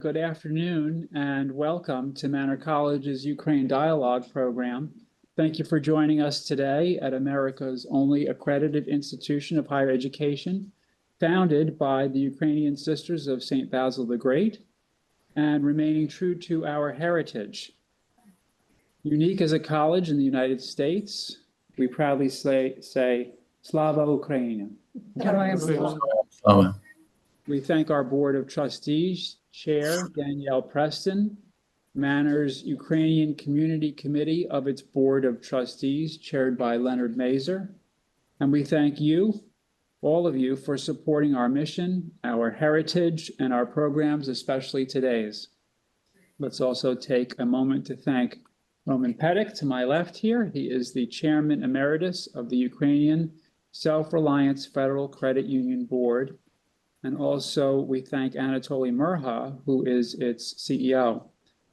Good afternoon and welcome to Manor College's Ukraine Dialogue program. Thank you for joining us today at America's only accredited institution of higher education, founded by the Ukrainian Sisters of St. Basil the Great, and remaining true to our heritage. Unique as a college in the United States, we proudly say Slava Ukraini. We thank our Board of Trustees, Chair Danielle Preston, Manor's Ukrainian Community Committee of its Board of Trustees, chaired by Leonard Mazer. And we thank you, all of you, for supporting our mission, our heritage, and our programs, especially today's. Let's also take a moment to thank Roman Popadiuk to my left here. He is the Chairman Emeritus of the Ukrainian Self-Reliance Federal Credit Union Board. And also we thank Anatoly Murha, who is its CEO.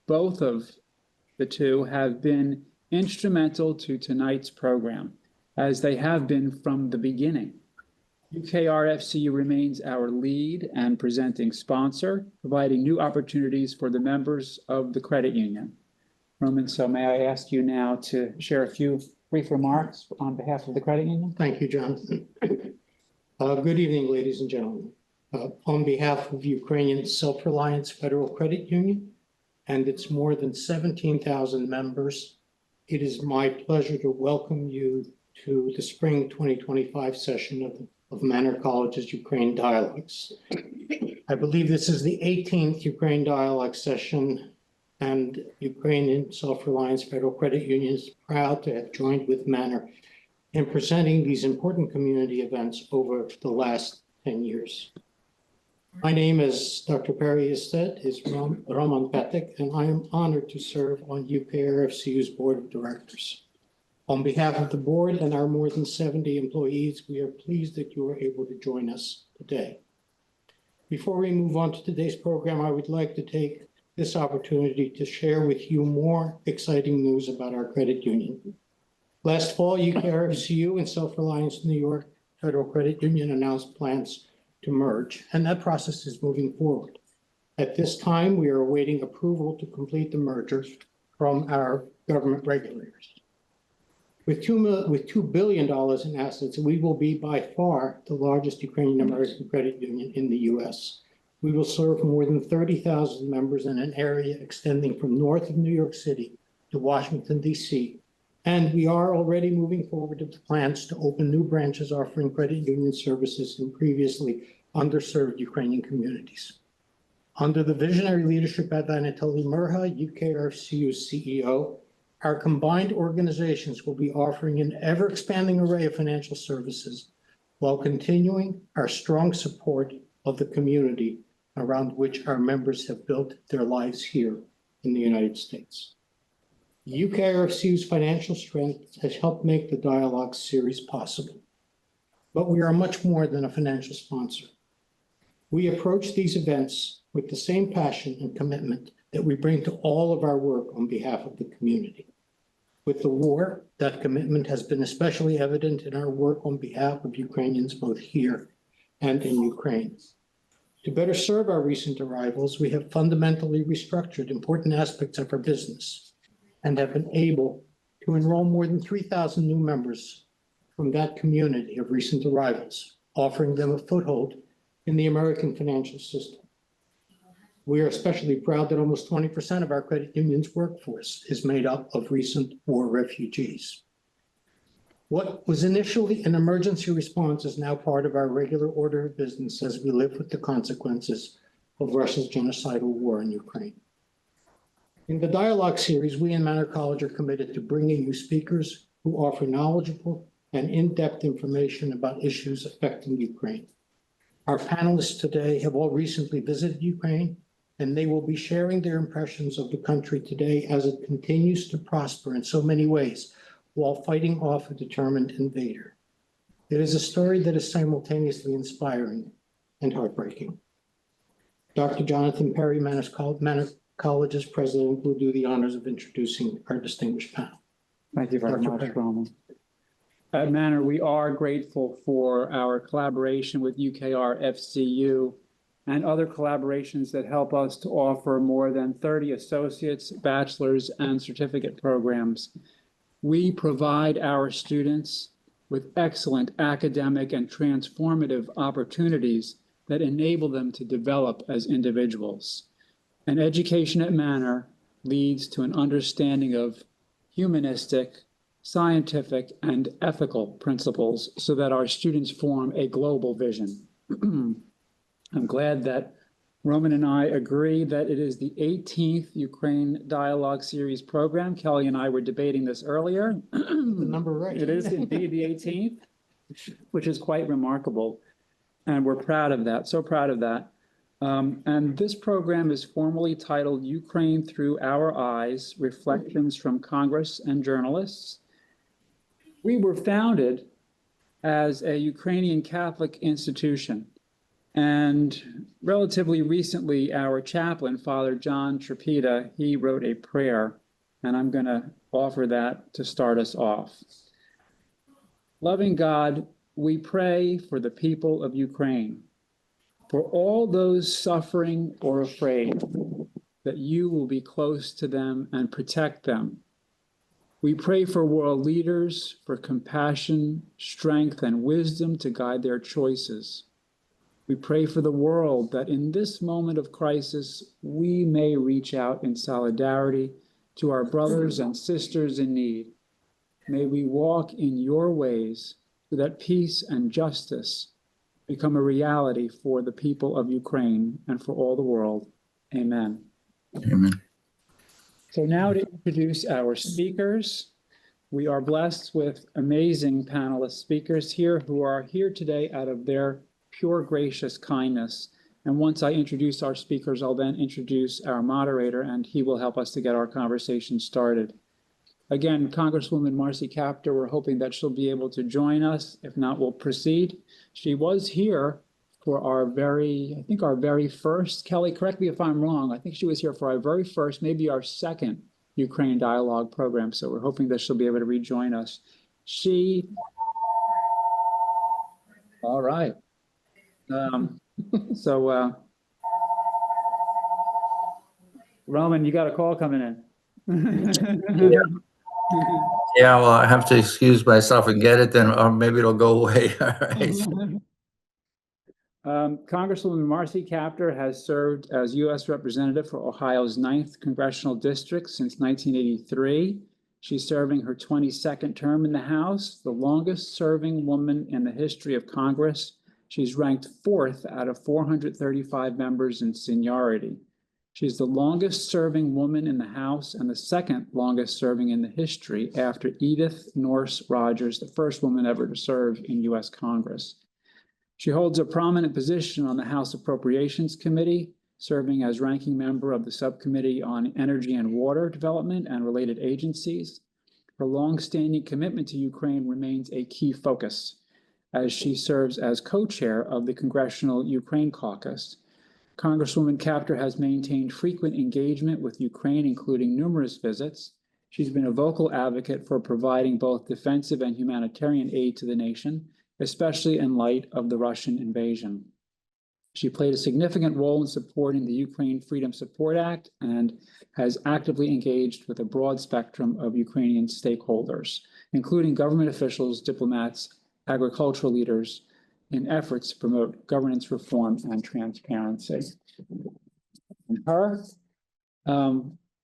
Both of the two have been instrumental to tonight's program, as they have been from the beginning. UKRFCU remains our lead and presenting sponsor, providing new opportunities for the members of the credit union. Roman, so may I ask you now to share a few brief remarks on behalf of the credit union? Thank you, Jonathan. Good evening, ladies and gentlemen. On behalf of Ukrainian Self-Reliance Federal Credit Union and its more than 17,000 members, it is my pleasure to welcome you to the spring 2025 session of Manor College's Ukraine Dialogues. I believe this is the 18th Ukraine Dialogue session, and Ukrainian Self-Reliance Federal Credit Union is proud to have joined with Manor in presenting these important community events over the last 10 years. My name, as Dr. Perry has said, is Roman Popadiuk, and I am honored to serve on UKRFCU's Board of Directors. On behalf of the board and our more than 70 employees, we are pleased that you are able to join us today. Before we move on to today's program, I would like to take this opportunity to share with you more exciting news about our credit union. Last fall, UKRFCU and Self-Reliance New York Federal Credit Union announced plans to merge, and that process is moving forward. At this time, we are awaiting approval to complete the merger from our government regulators. With $2 billion in assets, we will be by far the largest Ukrainian American credit union in the U.S. We will serve more than 30,000 members in an area extending from north of New York City to Washington, D.C., and we are already moving forward with plans to open new branches offering credit union services in previously underserved Ukrainian communities. Under the visionary leadership of Anatoly Murha, UKRFCU's CEO, our combined organizations will be offering an ever-expanding array of financial services while continuing our strong support of the community around which our members have built their lives here in the United States. UKRFCU's financial strength has helped make the Dialogue series possible. But we are much more than a financial sponsor. We approach these events with the same passion and commitment that we bring to all of our work on behalf of the community. With the war, that commitment has been especially evident in our work on behalf of Ukrainians both here and in Ukraine. To better serve our recent arrivals, we have fundamentally restructured important aspects of our business and have been able to enroll more than 3,000 new members from that community of recent arrivals, offering them a foothold in the American financial system. We are especially proud that almost 20% of our credit union's workforce is made up of recent war refugees. What was initially an emergency response is now part of our regular order of business as we live with the consequences of Russia's genocidal war in Ukraine. In the Dialogue series, we in Manor College are committed to bringing you speakers who offer knowledgeable and in-depth information about issues affecting Ukraine. Our panelists today have all recently visited Ukraine, and they will be sharing their impressions of the country today as it continues to prosper in so many ways while fighting off a determined invader. It is a story that is simultaneously inspiring and heartbreaking. Dr. Jonathan Perry, Manor College's president, will do the honors of introducing our distinguished panel. Thank you very much, Roman. At Manor, we are grateful for our collaboration with UKRFCU and other collaborations that help us to offer more than 30 associates, bachelor's, and certificate programs. We provide our students with excellent academic and transformative opportunities that enable them to develop as individuals. An education at Manor leads to an understanding of humanistic, scientific, and ethical principles so that our students form a global vision. I'm glad that Roman and I agree that it is the 18th Ukraine Dialogue Series program. Kelly and I were debating this earlier. The number right. It is indeed the 18th, which is quite remarkable. And we're proud of that, so proud of that. And this program is formally titled Ukraine Through Our Eyes, Reflections from Congress and Journalists. We were founded as a Ukrainian Catholic institution. And relatively recently, our chaplain, Father John Tripita, he wrote a prayer, and I'm going to offer that to start us off. Loving God, we pray for the people of Ukraine, for all those suffering or afraid, that you will be close to them and protect them. We pray for world leaders, for compassion, strength, and wisdom to guide their choices. We pray for the world that in this moment of crisis, we may reach out in solidarity to our brothers and sisters in need. May we walk in your ways so that peace and justice become a reality for the people of Ukraine and for all the world. Amen. Amen. So now to introduce our speakers. We are blessed with amazing panelist speakers here who are here today out of their pure gracious kindness. And once I introduce our speakers, I'll then introduce our moderator, and he will help us to get our conversation started. Again, Congresswoman Marcy Kaptur, we're hoping that she'll be able to join us. If not, we'll proceed. She was here for our very first, Kelly, correct me if I'm wrong, I think she was here for our very first, maybe our second Ukraine Dialogue program. So we're hoping that she'll be able to rejoin us. All right. Roman, you got a call coming in. Yeah, well, I have to excuse myself and get it then, or maybe it'll go away. All right. Congresswoman Marcy Kaptur has served as U.S. Representative for Ohio's 9th Congressional District since 1983. She's serving her 22nd term in the House, the longest serving woman in the history of Congress. She's ranked 4th out of 435 members in seniority. She's the longest serving woman in the House and the 2nd longest serving in the history after Edith Norse Rogers, the first woman ever to serve in U.S. Congress. She holds a prominent position on the House Appropriations Committee, serving as ranking member of the Subcommittee on Energy and Water Development and related agencies. Her longstanding commitment to Ukraine remains a key focus, as she serves as co-chair of the Congressional Ukraine Caucus. Congresswoman Kaptur has maintained frequent engagement with Ukraine, including numerous visits. She's been a vocal advocate for providing both defensive and humanitarian aid to the nation, especially in light of the Russian invasion. She played a significant role in supporting the Ukraine Freedom Support Act and has actively engaged with a broad spectrum of Ukrainian stakeholders, including government officials, diplomats, agricultural leaders, in efforts to promote governance reform and transparency.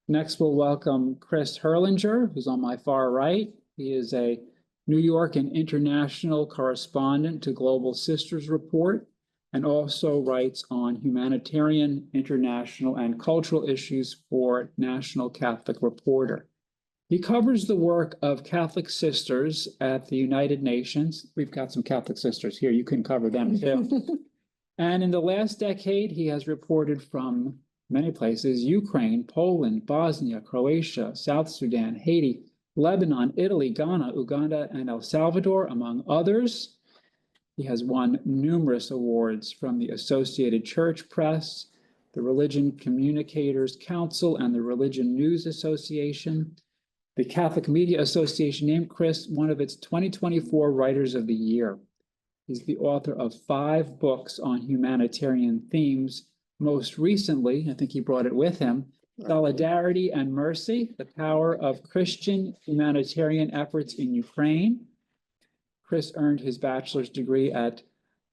Next we'll welcome Chris Herlinger, who's on my far right. He is a New York and international correspondent to Global Sisters Report, and also writes on humanitarian, international, and cultural issues for National Catholic Reporter. He covers the work of Catholic sisters at the United Nations. We've got some Catholic sisters here. You can cover them too. And in the last decade, he has reported from many places: Ukraine, Poland, Bosnia, Croatia, South Sudan, Haiti, Lebanon, Italy, Ghana, Uganda, and El Salvador, among others. He has won numerous awards from the Associated Church Press, the Religion Communicators Council, and the Religion News Association. The Catholic Media Association named Chris one of its 2024 Writers of the Year. He's the author of 5 books on humanitarian themes. Most recently, I think he brought it with him, Solidarity and Mercy, the Power of Christian Humanitarian Efforts in Ukraine. Chris earned his bachelor's degree at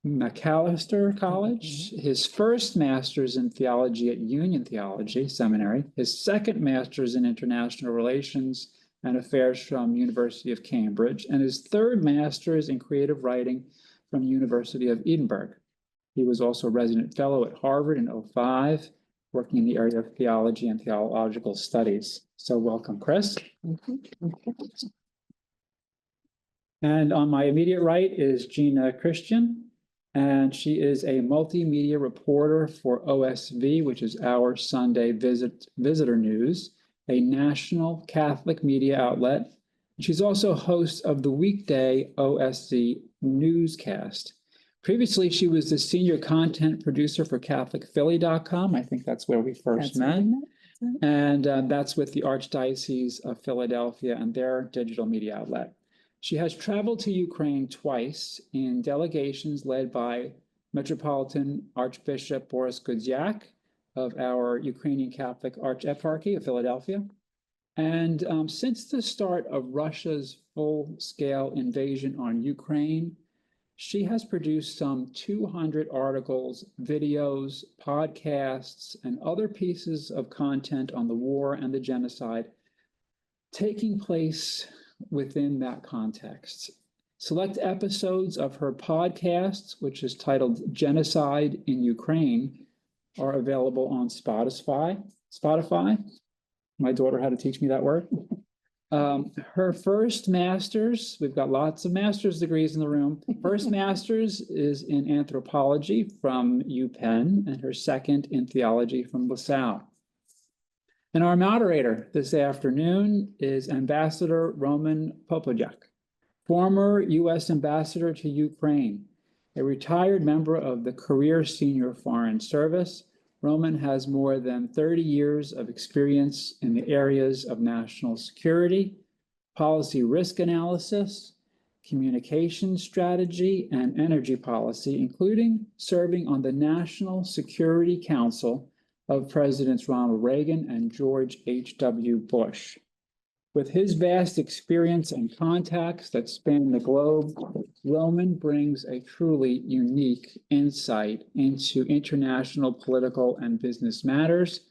Macalester College, his first master's in theology at Union Theology Seminary, his second master's in international relations and affairs from University of Cambridge, and his third master's in creative writing from University of Edinburgh. He was also a resident fellow at Harvard in 2005, working in the area of theology and theological studies. So welcome, Chris. And on my immediate right is Gina Christian, and she is a multimedia reporter for OSV, which is Our Sunday Visitor News, a national Catholic media outlet. She's also host of the weekday OSC newscast. Previously, she was the senior content producer for CatholicPhilly.com. I think that's where we first met. And that's with the Archdiocese of Philadelphia and their digital media outlet. She has traveled to Ukraine twice in delegations led by Metropolitan Archbishop Borys Gudziak of our Ukrainian Catholic Archeparchy of Philadelphia. And since the start of Russia's full-scale invasion on Ukraine, she has produced some 200 articles, videos, podcasts, and other pieces of content on the war and the genocide taking place within that context. Select episodes of her podcasts, which is titled Genocide in Ukraine, are available on Spotify. My daughter had to teach me that word. Her first master's, we've got lots of master's degrees in the room. First master's is in anthropology from UPenn, and her second in theology from LaSalle. And our moderator this afternoon is Ambassador Roman Popadiuk, former U.S. Ambassador to Ukraine, a retired member of the Career Senior Foreign Service. Roman has more than 30 years of experience in the areas of national security, policy risk analysis, communication strategy, and energy policy, including serving on the National Security Council of Presidents Ronald Reagan and George H.W. Bush. With his vast experience and contacts that span the globe, Roman brings a truly unique insight into international political and business matters.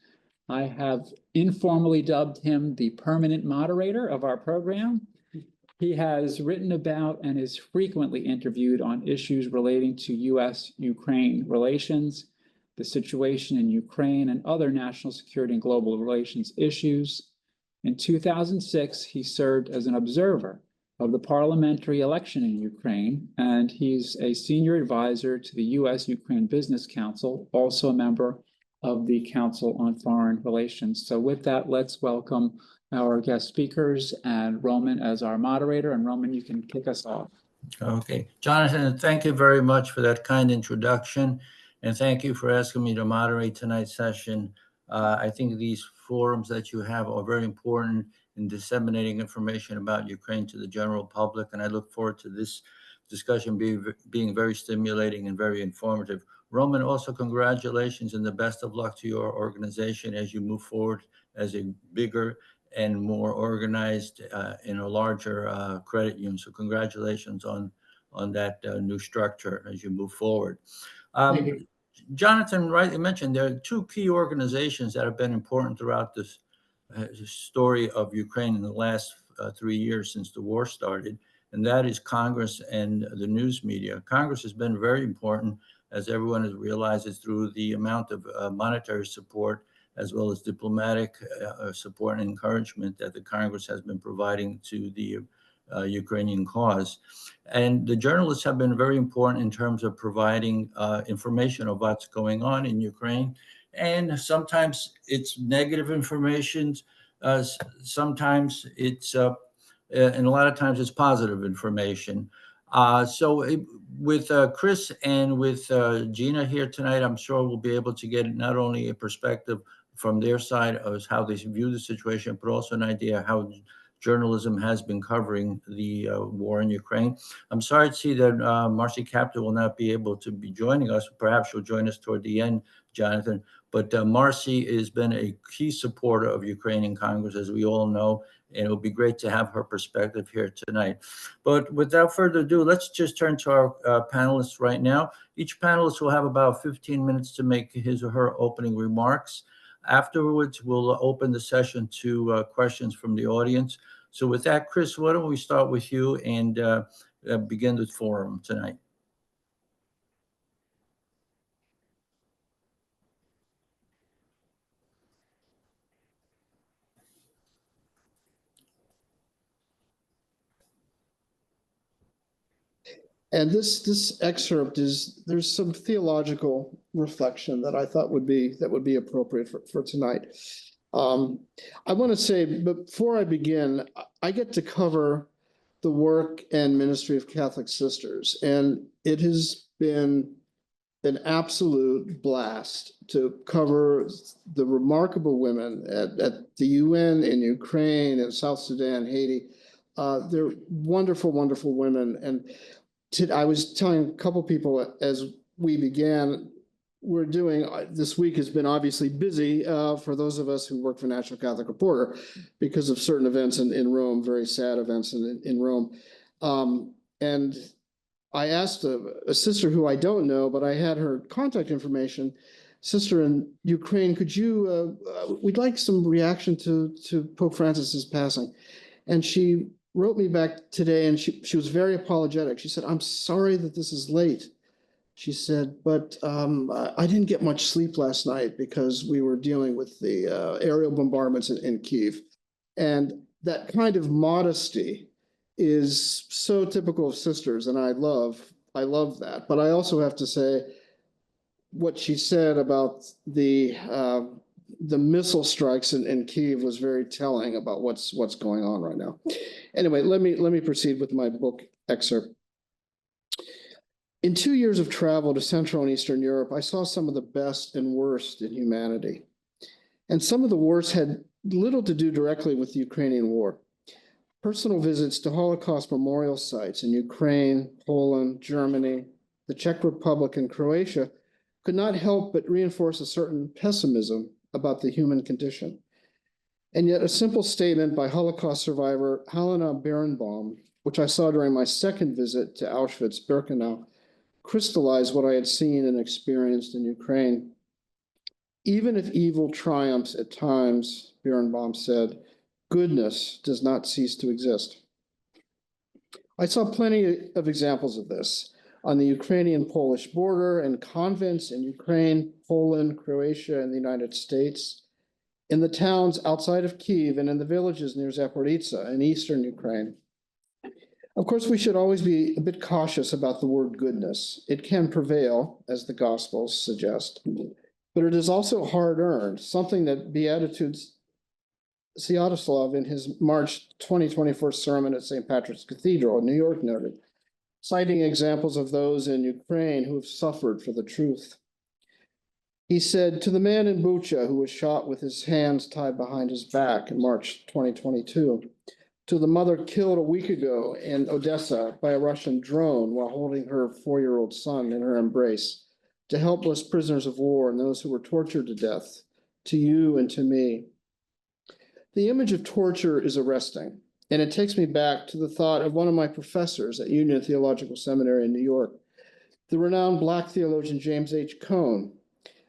I have informally dubbed him the permanent moderator of our program. He has written about and is frequently interviewed on issues relating to U.S.-Ukraine relations, the situation in Ukraine, and other national security and global relations issues. In 2006, he served as an observer of the parliamentary election in Ukraine, and he's a senior advisor to the U.S.-Ukraine Business Council, also a member of the Council on Foreign Relations. So with that, let's welcome our guest speakers and Roman as our moderator. And Roman, you can kick us off. Okay. Jonathan, thank you very much for that kind introduction. And thank you for asking me to moderate tonight's session. I think these forums that you have are very important in disseminating information about Ukraine to the general public. And I look forward to this discussion being very stimulating and very informative. Roman, also congratulations and the best of luck to your organization as you move forward as a bigger and more organized in a larger credit union. So congratulations on that new structure as you move forward. Jonathan rightly mentioned there are 2 key organizations that have been important throughout this story of Ukraine in the last 3 years since the war started, and that is Congress and the news media. Congress has been very important, as everyone has realized, through the amount of monetary support as well as diplomatic support and encouragement that the Congress has been providing to the Ukrainian cause. And the journalists have been very important in terms of providing information of what's going on in Ukraine. And sometimes it's negative information, sometimes it's, and a lot of times it's positive information. With Chris and with Gina here tonight, I'm sure we'll be able to get not only a perspective from their side of how they view the situation, but also an idea how journalism has been covering the war in Ukraine. I'm sorry to see that Marcy Kaplan will not be able to be joining us. Perhaps she'll join us toward the end, Jonathan. But Marcy has been a key supporter of Ukrainian Congress, as we all know, and it will be great to have her perspective here tonight. But without further ado, let's just turn to our panelists right now. Each panelist will have about 15 minutes to make his or her opening remarks. Afterwards, we'll open the session to questions from the audience. So with that, Chris, why don't we start with you and begin the forum tonight? And this excerpt there's some theological reflection that I thought would be appropriate for tonight. I want to say, before I begin, I get to cover the work and ministry of Catholic Sisters, and it has been an absolute blast to cover the remarkable women at the UN in Ukraine and South Sudan, Haiti. They're wonderful, wonderful women. And I was telling a couple people as we began, this week has been obviously busy for those of us who work for National Catholic Reporter because of certain events in Rome, very sad events in Rome. And I asked a sister who I don't know, but I had her contact information. Sister in Ukraine, could you, we'd like some reaction to Pope Francis's passing. And she wrote me back today, and she was very apologetic. She said, "I'm sorry that this is late." She said, "But I didn't get much sleep last night because we were dealing with the aerial bombardments in Kyiv." And that kind of modesty is so typical of sisters, and I love that. But I also have to say, what she said about the missile strikes in Kyiv was very telling about what's going on right now. Anyway, let me proceed with my book excerpt. In 2 years of travel to Central and Eastern Europe, I saw some of the best and worst in humanity. And some of the worst had little to do directly with the Ukrainian war. Personal visits to Holocaust memorial sites in Ukraine, Poland, Germany, the Czech Republic, and Croatia could not help but reinforce a certain pessimism about the human condition. And yet a simple statement by Holocaust survivor Helena Berenbaum, which I saw during my second visit to Auschwitz-Birkenau, crystallized what I had seen and experienced in Ukraine. Even if evil triumphs at times, Berenbaum said, goodness does not cease to exist. I saw plenty of examples of this on the Ukrainian-Polish border, in convents in Ukraine, Poland, Croatia, and the United States, in the towns outside of Kyiv, and in the villages near Zaporizhzhia in eastern Ukraine. Of course, we should always be a bit cautious about the word goodness. It can prevail, as the Gospels suggest, but it is also hard-earned, something that Beatitudes Sviatoslav in his March 2024 sermon at St. Patrick's Cathedral in New York noted, citing examples of those in Ukraine who have suffered for the truth. He said, to the man in Bucha who was shot with his hands tied behind his back in March 2022, to the mother killed a week ago in Odessa by a Russian drone while holding her 4-year-old son in her embrace, to helpless prisoners of war and those who were tortured to death, to you and to me. The image of torture is arresting, and it takes me back to the thought of one of my professors at Union Theological Seminary in New York, the renowned Black theologian James H. Cone.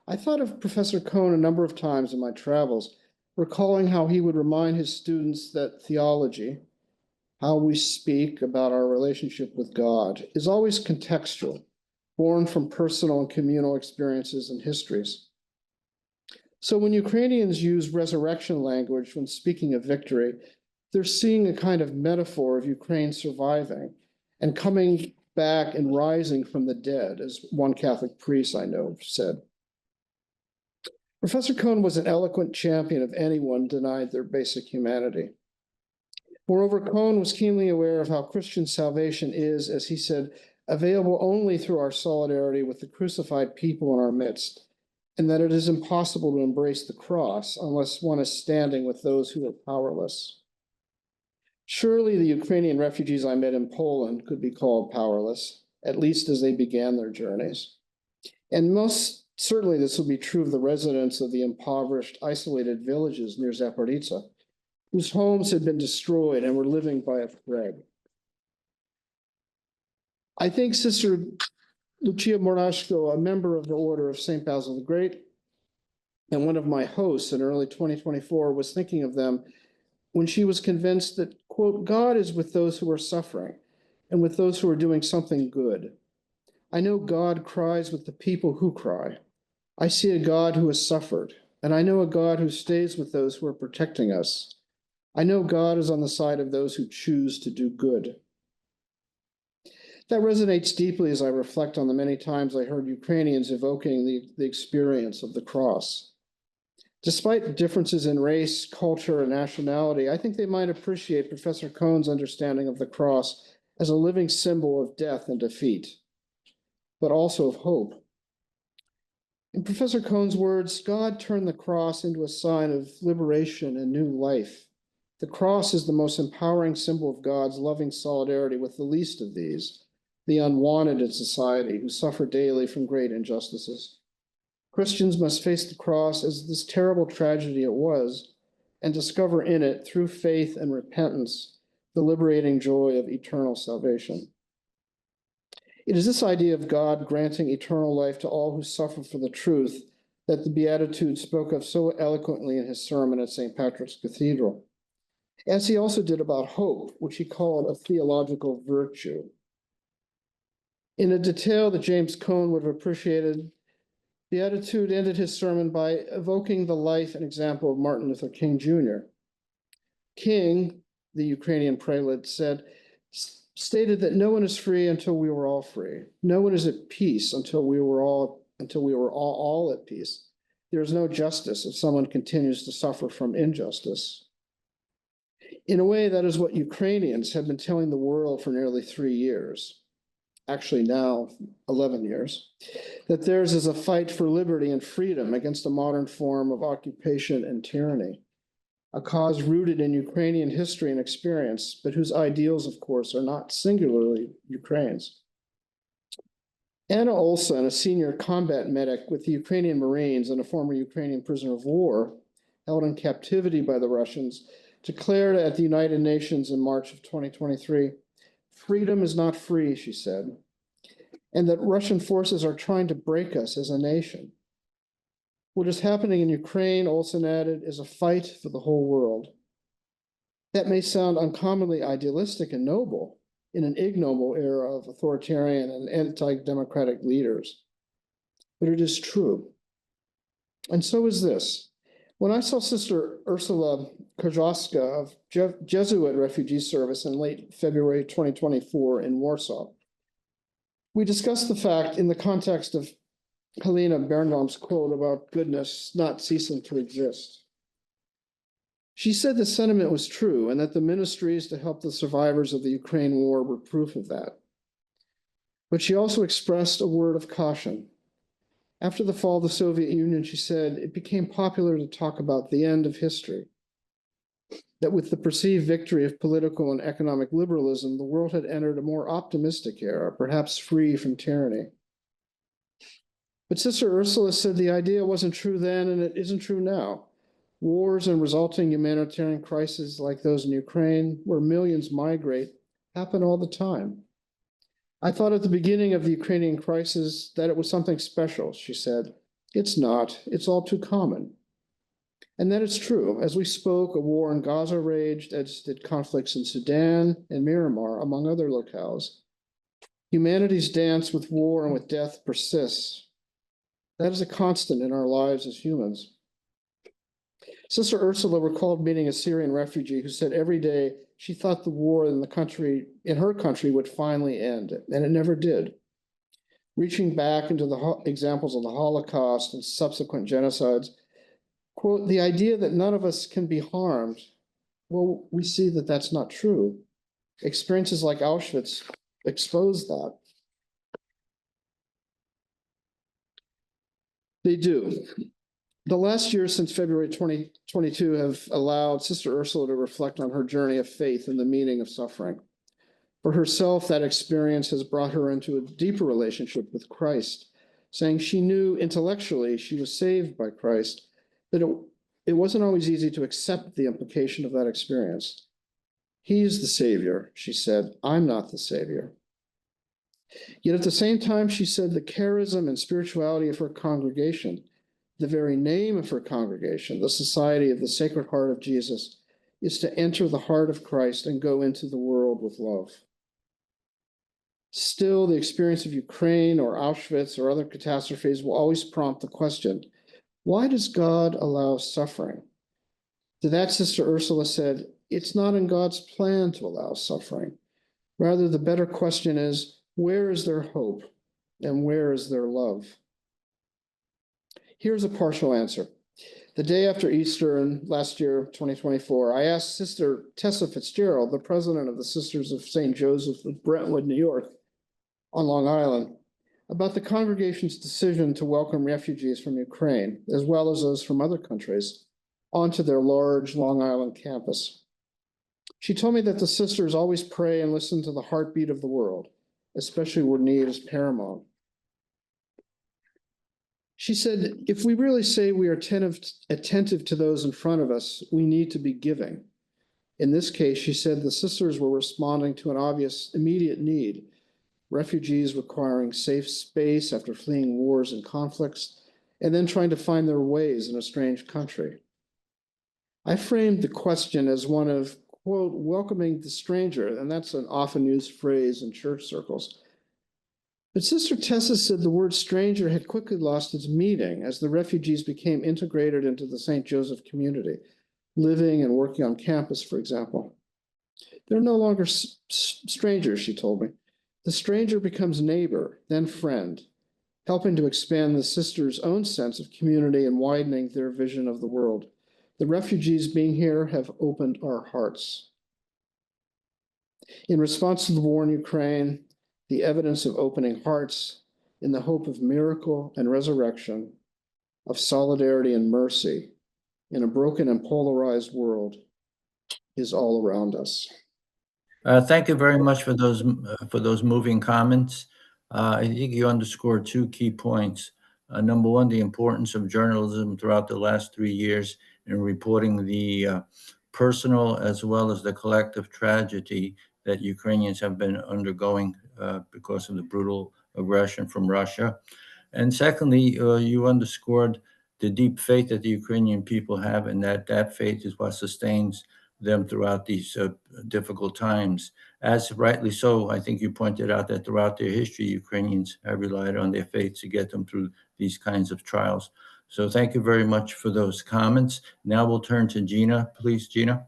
I thought of Professor Cone a number of times in my travels, recalling how he would remind his students that theology, how we speak about our relationship with God, is always contextual, born from personal and communal experiences and histories. So when Ukrainians use resurrection language when speaking of victory, they're seeing a kind of metaphor of Ukraine surviving and coming back and rising from the dead, as one Catholic priest I know said. Professor Cone was an eloquent champion of anyone denied their basic humanity. Moreover, Cone was keenly aware of how Christian salvation is, as he said, available only through our solidarity with the crucified people in our midst, and that it is impossible to embrace the cross unless one is standing with those who are powerless. Surely the Ukrainian refugees I met in Poland could be called powerless, at least as they began their journeys. And most certainly this will be true of the residents of the impoverished, isolated villages near Zaporizhzhia, whose homes had been destroyed and were living by a thread. I think Sister Lucia Morashko, a member of the Order of St. Basil the Great, and one of my hosts in early 2024, was thinking of them when she was convinced that, quote, God is with those who are suffering and with those who are doing something good. I know God cries with the people who cry. I see a God who has suffered, and I know a God who stays with those who are protecting us. I know God is on the side of those who choose to do good. That resonates deeply as I reflect on the many times I heard Ukrainians evoking the experience of the cross. Despite differences in race, culture, and nationality, I think they might appreciate Professor Cohn's understanding of the cross as a living symbol of death and defeat, but also of hope. In Professor Cohn's words, God turned the cross into a sign of liberation and new life. The cross is the most empowering symbol of God's loving solidarity with the least of these, the unwanted in society who suffer daily from great injustices. Christians must face the cross as this terrible tragedy it was and discover in it, through faith and repentance, the liberating joy of eternal salvation. It is this idea of God granting eternal life to all who suffer for the truth that the Beatitudes spoke of so eloquently in his sermon at St. Patrick's Cathedral, as he also did about hope, which he called a theological virtue. In a detail that James Cohn would have appreciated, Beatitude ended his sermon by evoking the life and example of Martin Luther King Jr. King, the Ukrainian prelate, stated that no one is free until we were all free. No one is at peace until we were all at peace. There is no justice if someone continues to suffer from injustice. In a way, that is what Ukrainians have been telling the world for nearly 3 years. Actually now 11 years, that theirs is a fight for liberty and freedom against a modern form of occupation and tyranny, a cause rooted in Ukrainian history and experience, but whose ideals, of course, are not singularly Ukraine's. Anna Olsen, a senior combat medic with the Ukrainian Marines and a former Ukrainian prisoner of war held in captivity by the Russians, declared at the United Nations in March of 2023, "Freedom is not free," she said, and that Russian forces are trying to break us as a nation. What is happening in Ukraine, Olsen added, is a fight for the whole world. That may sound uncommonly idealistic and noble in an ignoble era of authoritarian and anti-democratic leaders, but it is true. And so is this. When I saw Sister Ursula Kozhowska of Jesuit Refugee Service in late February 2024 in Warsaw, we discussed the fact in the context of Helena Birnbaum's quote about goodness not ceasing to exist. She said the sentiment was true and that the ministries to help the survivors of the Ukraine war were proof of that. But she also expressed a word of caution. After the fall of the Soviet Union, she said, it became popular to talk about the end of history, that with the perceived victory of political and economic liberalism, the world had entered a more optimistic era, perhaps free from tyranny. But Sister Ursula said the idea wasn't true then and it isn't true now. Wars and resulting humanitarian crises like those in Ukraine, where millions migrate, happen all the time. I thought at the beginning of the Ukrainian crisis that it was something special, she said. It's not, it's all too common. And that is true. As we spoke, a war in Gaza raged, as did conflicts in Sudan and Myanmar, among other locales. Humanity's dance with war and with death persists. That is a constant in our lives as humans. Sister Ursula recalled meeting a Syrian refugee who said every day she thought the war in her country would finally end, and it never did. Reaching back into the examples of the Holocaust and subsequent genocides, quote, the idea that none of us can be harmed, well, we see that that's not true. Experiences like Auschwitz expose that. They do. The last year since February 2022 have allowed Sister Ursula to reflect on her journey of faith and the meaning of suffering. For herself, that experience has brought her into a deeper relationship with Christ, saying she knew intellectually she was saved by Christ, but it wasn't always easy to accept the implication of that experience. He's the Savior, she said. I'm not the Savior. Yet at the same time, she said the charism and spirituality of her congregation, the very name of her congregation, the Society of the Sacred Heart of Jesus, is to enter the heart of Christ and go into the world with love. Still, the experience of Ukraine or Auschwitz or other catastrophes will always prompt the question, why does God allow suffering? To that, Sister Ursula said, it's not in God's plan to allow suffering. Rather, the better question is, where is their hope and where is their love? Here's a partial answer. The day after Easter in last year, 2024, I asked Sister Tessa Fitzgerald, the president of the Sisters of St. Joseph of Brentwood, New York, on Long Island, about the congregation's decision to welcome refugees from Ukraine, as well as those from other countries, onto their large Long Island campus. She told me that the sisters always pray and listen to the heartbeat of the world, especially where need is paramount. She said, if we really say we are attentive to those in front of us, we need to be giving. In this case, she said the sisters were responding to an obvious immediate need, refugees requiring safe space after fleeing wars and conflicts, and then trying to find their ways in a strange country. I framed the question as one of, quote, welcoming the stranger, and that's an often used phrase in church circles. But Sister Tessa said the word stranger had quickly lost its meaning as the refugees became integrated into the St. Joseph community, living and working on campus, for example. They're no longer strangers, she told me. The stranger becomes neighbor, then friend, helping to expand the sisters' own sense of community and widening their vision of the world. The refugees being here have opened our hearts. In response to the war in Ukraine, the evidence of opening hearts in the hope of miracle and resurrection, of solidarity and mercy in a broken and polarized world is all around us. Thank you very much for those moving comments. I think you underscored two key points. Number one, the importance of journalism throughout the last 3 years in reporting the personal as well as the collective tragedy that Ukrainians have been undergoing because of the brutal aggression from Russia. And secondly, you underscored the deep faith that the Ukrainian people have, and that faith is what sustains them throughout these difficult times. As rightly so, I think you pointed out that throughout their history, Ukrainians have relied on their faith to get them through these kinds of trials. So thank you very much for those comments. Now we'll turn to Gina. Please, Gina.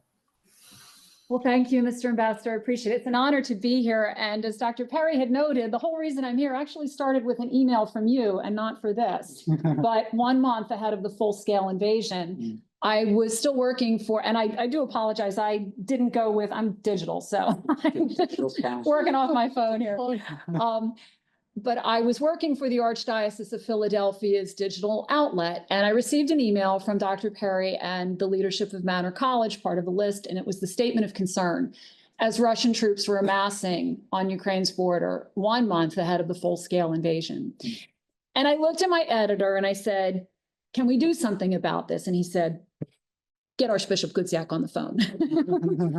Well, thank you, Mr. Ambassador. I appreciate it. It's an honor to be here. And as Dr. Perry had noted, the whole reason I'm here actually started with an email from you and not for this. But 1 month ahead of the full-scale invasion, I was still working for, and I do apologize, I didn't go with, I'm digital, so I'm working off my phone here. But I was working for the Archdiocese of Philadelphia's digital outlet, and I received an email from Dr. Perry and the leadership of Manor College, part of the list, and it was the statement of concern as Russian troops were amassing on Ukraine's border 1 month ahead of the full-scale invasion. And I looked at my editor and I said, can we do something about this? And he said, get Archbishop Gudziak on the phone.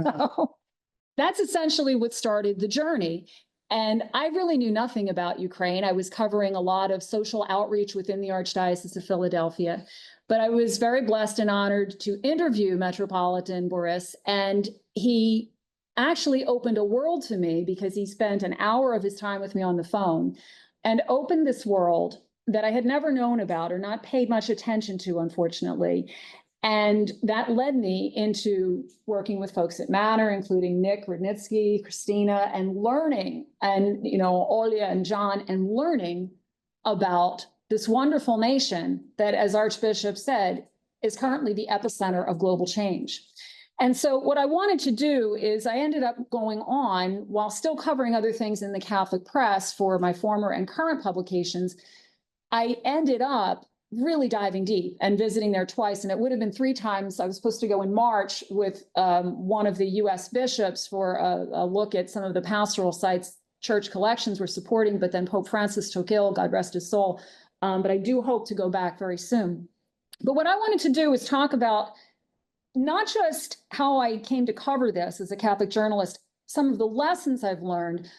So that's essentially what started the journey. And I really knew nothing about Ukraine. I was covering a lot of social outreach within the Archdiocese of Philadelphia, but I was very blessed and honored to interview Metropolitan Borys, and he actually opened a world to me because he spent an hour of his time with me on the phone and opened this world that I had never known about or not paid much attention to, unfortunately. And that led me into working with folks at Manor, including Nick Rudnitsky, Christina, and learning, and Olya and John, and learning about this wonderful nation that, as Archbishop said, is currently the epicenter of global change. And so what I wanted to do is I ended up going on, while still covering other things in the Catholic press for my former and current publications, I ended up really diving deep and visiting there twice. And it would have been 3 times. I was supposed to go in March with one of the US bishops for a look at some of the pastoral sites church collections were supporting, but then Pope Francis took ill, God rest his soul. But I do hope to go back very soon. But what I wanted to do is talk about not just how I came to cover this as a Catholic journalist, some of the lessons I've learned,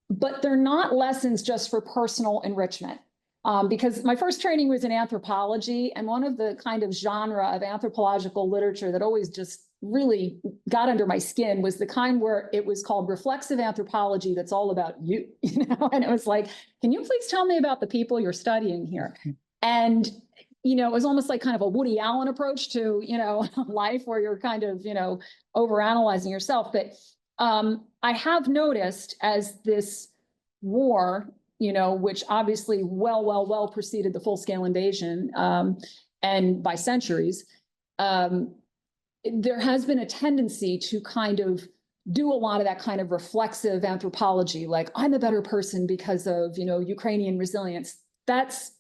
but they're not lessons just for personal enrichment. Because my first training was in anthropology, and one of the kind of genre of anthropological literature that always just really got under my skin was the kind where it was called reflexive anthropology that's all about you, you know? And it was like, can you please tell me about the people you're studying here? And, you know, it was almost like kind of a Woody Allen approach to, you know, life where you're kind of, you know, overanalyzing yourself. But I have noticed as this war, you know, which obviously well preceded the full-scale invasion, and by centuries, there has been a tendency to kind of do a lot of that kind of reflexive anthropology, like I'm a better person because of, you know, Ukrainian resilience. That's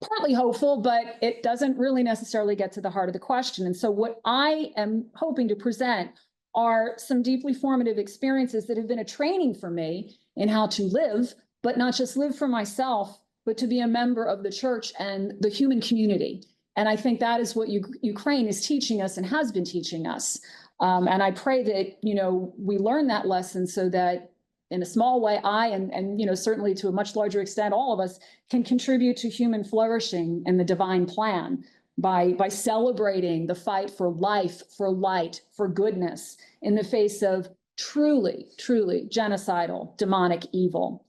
partly hopeful, but it doesn't really necessarily get to the heart of the question. And so what I am hoping to present are some deeply formative experiences that have been a training for me in how to live, but not just live for myself, but to be a member of the church and the human community. And I think that is what Ukraine is teaching us and has been teaching us. And I pray that, you know, we learn that lesson so that in a small way, I and you know, certainly to a much larger extent, all of us can contribute to human flourishing in the divine plan by celebrating the fight for life, for light, for goodness in the face of truly genocidal, demonic evil.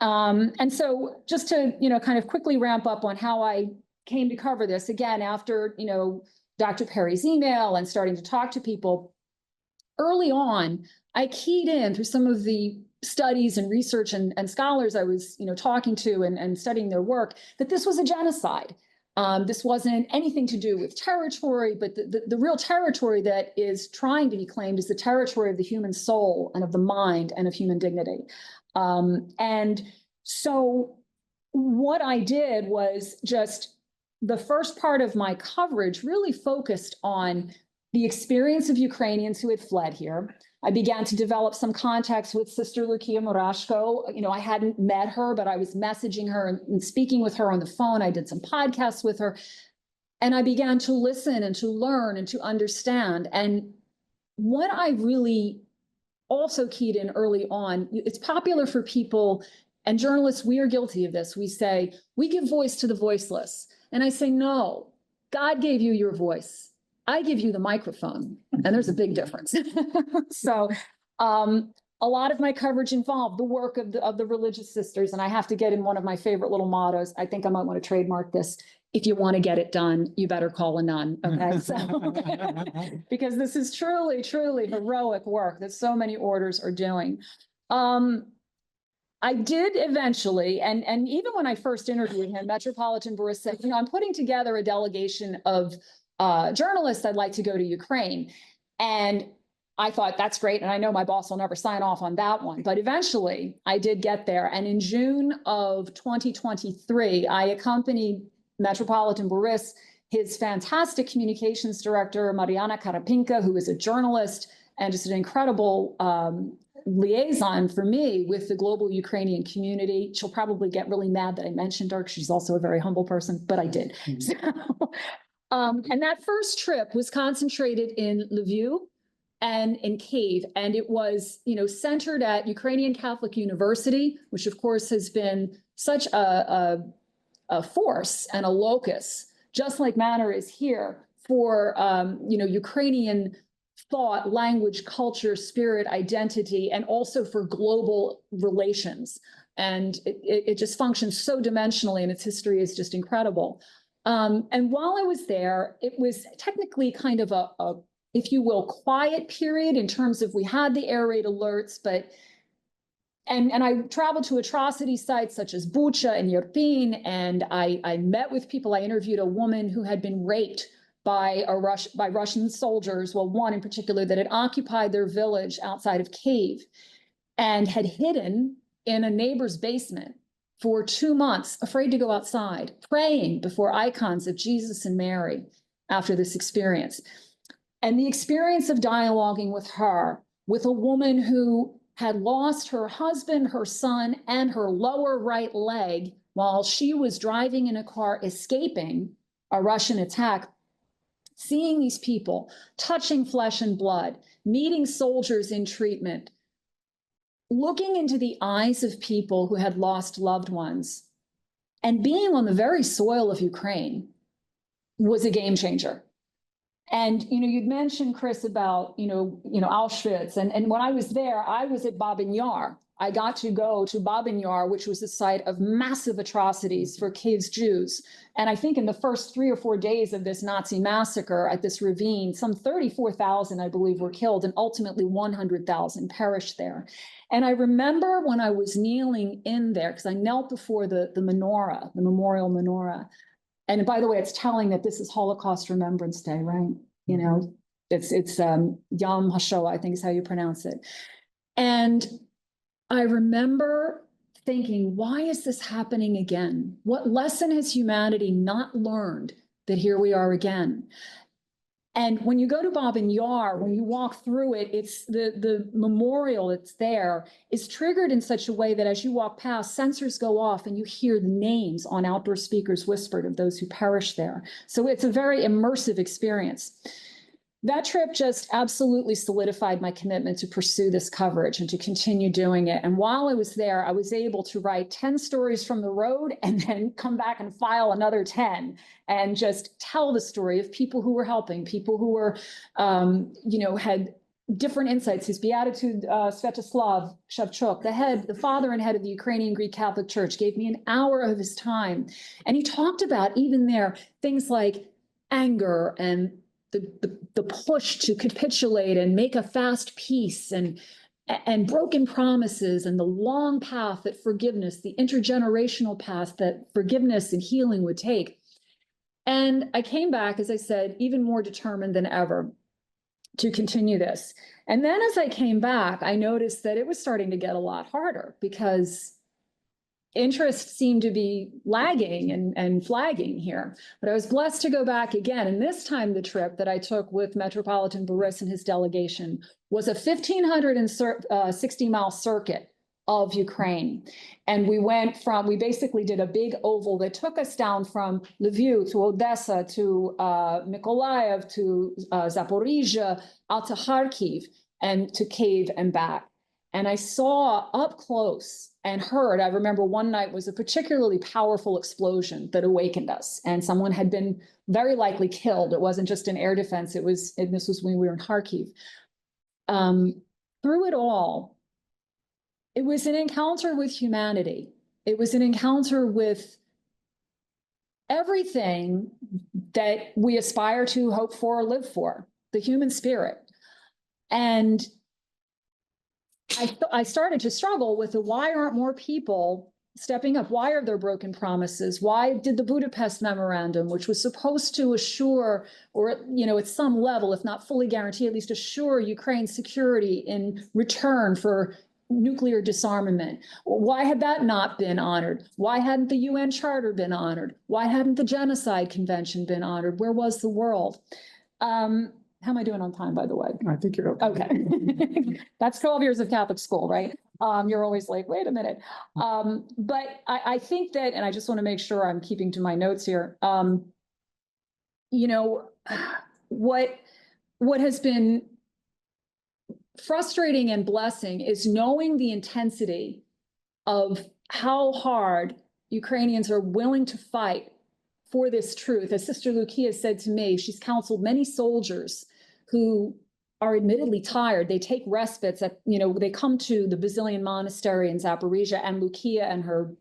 And so just to, you know, kind of quickly ramp up on how I came to cover this, again, after, you know, Dr. Perry's email and starting to talk to people, early on, I keyed in through some of the studies and research and scholars I was, you know, talking to and studying their work, that this was a genocide. This wasn't anything to do with territory, but the real territory that is trying to be claimed is the territory of the human soul and of the mind and of human dignity. And so what I did was just the first part of my coverage really focused on the experience of Ukrainians who had fled here. I began to develop some contacts with Sister Lucia Murashko. You know, I hadn't met her, but I was messaging her and speaking with her on the phone. I did some podcasts with her, and I began to listen and to learn and to understand. And what I really also keyed in early on, it's popular for people, and journalists, we are guilty of this. We say, we give voice to the voiceless. And I say, no, God gave you your voice. I give you the microphone, and there's a big difference. So a lot of my coverage involved the work of the religious sisters, and I have to get in one of my favorite little mottos. I think I might want to trademark this. If you want to get it done, you better call a nun. Okay, so, because this is truly heroic work that so many orders are doing. I did eventually, and even when I first interviewed him, Metropolitan Borys said, you know, I'm putting together a delegation of journalists I'd like to go to Ukraine. And I thought, that's great. And I know my boss will never sign off on that one. But eventually I did get there. And in June of 2023, I accompanied Metropolitan Borys, his fantastic communications director, Mariana Karapinka, who is a journalist and just an incredible liaison for me with the global Ukrainian community. She'll probably get really mad that I mentioned her because she's also a very humble person, but I did. So, and that first trip was concentrated in Lviv and in Kyiv, and it was, you know, centered at Ukrainian Catholic University, which of course has been such a force and a locus, just like Manor is here, for you know, Ukrainian thought, language, culture, spirit, identity, and also for global relations. And it just functions so dimensionally, and its history is just incredible. And while I was there, it was technically kind of a, if you will, quiet period in terms of we had the air raid alerts, but and I traveled to atrocity sites such as Bucha and Irpin, and I met with people. I interviewed a woman who had been raped by Russian soldiers, well, one in particular that had occupied their village outside of Kyiv and had hidden in a neighbor's basement for 2 months, afraid to go outside, praying before icons of Jesus and Mary after this experience. And the experience of dialoguing with her, with a woman who had lost her husband, her son, and her lower right leg while she was driving in a car escaping a Russian attack, seeing these people touching flesh and blood, meeting soldiers in treatment, looking into the eyes of people who had lost loved ones, and being on the very soil of Ukraine was a game changer. And, you'd mentioned, Chris, about, Auschwitz. And when I was there, I was at Babin Yar. I got to go to Babin Yar, which was the site of massive atrocities for Kiev's Jews. And I think in the first 3 or 4 days of this Nazi massacre at this ravine, some 34,000, I believe, were killed, and ultimately 100,000 perished there. And I remember when I was kneeling in there, because I knelt before the menorah, the memorial menorah. And by the way, it's telling that this is Holocaust Remembrance Day, right? It's Yom HaShoah, I think is how you pronounce it. And I remember thinking, why is this happening again? What lesson has humanity not learned that here we are again? And when you go to Babin Yar, when you walk through it, it's the memorial that's there is triggered in such a way that as you walk past, sensors go off and you hear the names on outdoor speakers whispered of those who perished there. So it's a very immersive experience. That trip just absolutely solidified my commitment to pursue this coverage and to continue doing it. And while I was there, I was able to write 10 stories from the road and then come back and file another 10 and just tell the story of people who were helping, people who were, had different insights. His Beatitude, Sviatoslav Shevchuk, the father and head of the Ukrainian Greek Catholic Church, gave me an hour of his time. And he talked about even there things like anger and the push to capitulate and make a fast peace and broken promises and the long path that forgiveness, the intergenerational path that forgiveness and healing would take. And I came back, as I said, even more determined than ever to continue this. And then as I came back, I noticed that it was starting to get a lot harder because interest seemed to be lagging and flagging here. But I was blessed to go back again. And this time the trip that I took with Metropolitan Borys and his delegation was a 1,560-mile circuit of Ukraine. And we basically did a big oval that took us down from Lviv to Odessa to Mykolaiv to Zaporizhia, out to Kharkiv and to Kyiv and back. And I saw up close and heard, I remember one night was a particularly powerful explosion that awakened us. And someone had been very likely killed. It wasn't just an air defense. And this was when we were in Kharkiv. Through it all, it was an encounter with humanity. It was an encounter with everything that we aspire to, hope for, or live for, the human spirit. And I started to struggle with why aren't more people stepping up? Why are there broken promises? Why did the Budapest Memorandum, which was supposed to assure, or at some level, if not fully guarantee, at least assure Ukraine's security in return for nuclear disarmament, why had that not been honored? Why hadn't the UN Charter been honored? Why hadn't the Genocide Convention been honored? Where was the world? How am I doing on time, by the way? I think you're okay. Okay. That's 12 years of Catholic school, right? You're always like, wait a minute. But I think that, and I just want to make sure I'm keeping to my notes here. What has been frustrating and blessing is knowing the intensity of how hard Ukrainians are willing to fight for this truth. As Sister Lucia said to me, she's counseled many soldiers who are admittedly tired. They take respites they come to the Basilian Monastery in Zaporizhia, and Lucia and her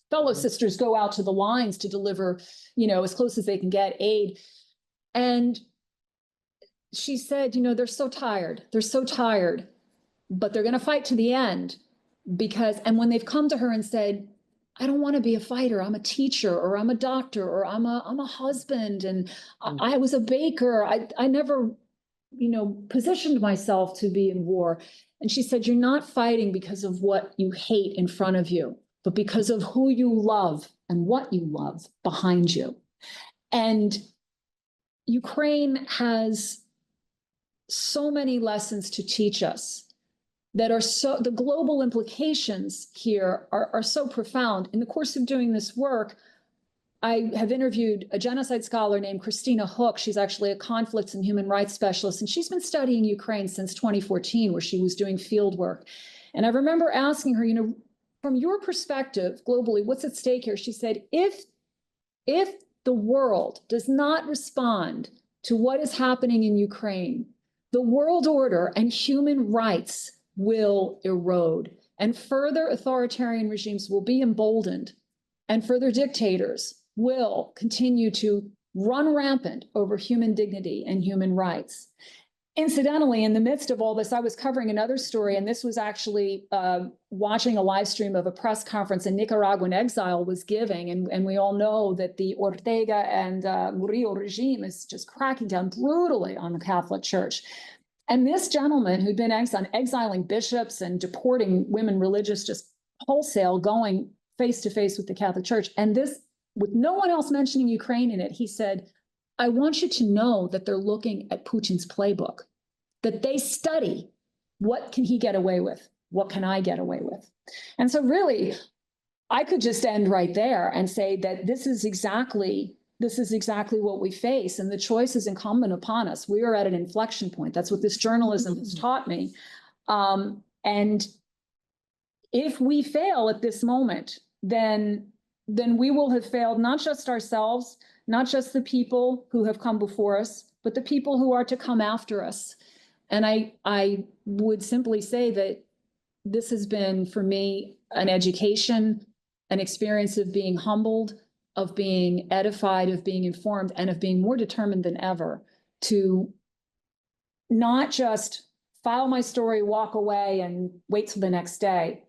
fellow sisters go out to the lines to deliver, as close as they can get aid. And she said, they're so tired, but they're going to fight to the end and when they've come to her and said, I don't want to be a fighter. I'm a teacher, or I'm a doctor, or I'm a husband, and I was a baker. I never, positioned myself to be in war. And she said, you're not fighting because of what you hate in front of you. but because of who you love and what you love behind you. And Ukraine has so many lessons to teach us that are so, the global implications here are so profound. In the course of doing this work, I have interviewed a genocide scholar named Christina Hook. She's actually a conflicts and human rights specialist, and she's been studying Ukraine since 2014, where she was doing field work. And I remember asking her, you know, from your perspective globally, what's at stake here? She said, if the world does not respond to what is happening in Ukraine, the world order and human rights will erode, and further authoritarian regimes will be emboldened, and further dictators will continue to run rampant over human dignity and human rights. Incidentally, in the midst of all this, I was covering another story, and this was actually watching a live stream of a press conference a Nicaraguan exile was giving. And we all know that the Ortega and Murillo regime is just cracking down brutally on the Catholic Church. And this gentleman who'd been exiling bishops and deporting women religious just wholesale, going face to face with the Catholic Church. And this, with no one else mentioning Ukraine in it, he said, I want you to know that they're looking at Putin's playbook, that they study what can he get away with? What can I get away with? And so really, I could just end right there and say that this is exactly what we face. And the choice is incumbent upon us. We are at an inflection point. That's what this journalism has taught me. And if we fail at this moment, then we will have failed not just ourselves, not just the people who have come before us, but the people who are to come after us. And I would simply say that this has been, for me, an education, an experience of being humbled, of being edified, of being informed, and of being more determined than ever to not just file my story, walk away, and wait till the next day,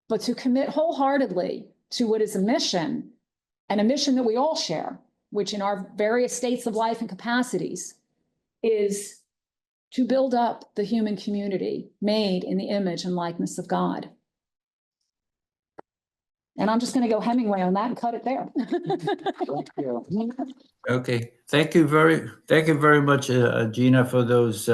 but to commit wholeheartedly to what is a mission, and a mission that we all share, which in our various states of life and capacities is to build up the human community made in the image and likeness of God. And I'm just going to go Hemingway on that and cut it there. Okay, thank you very much, Gina, for those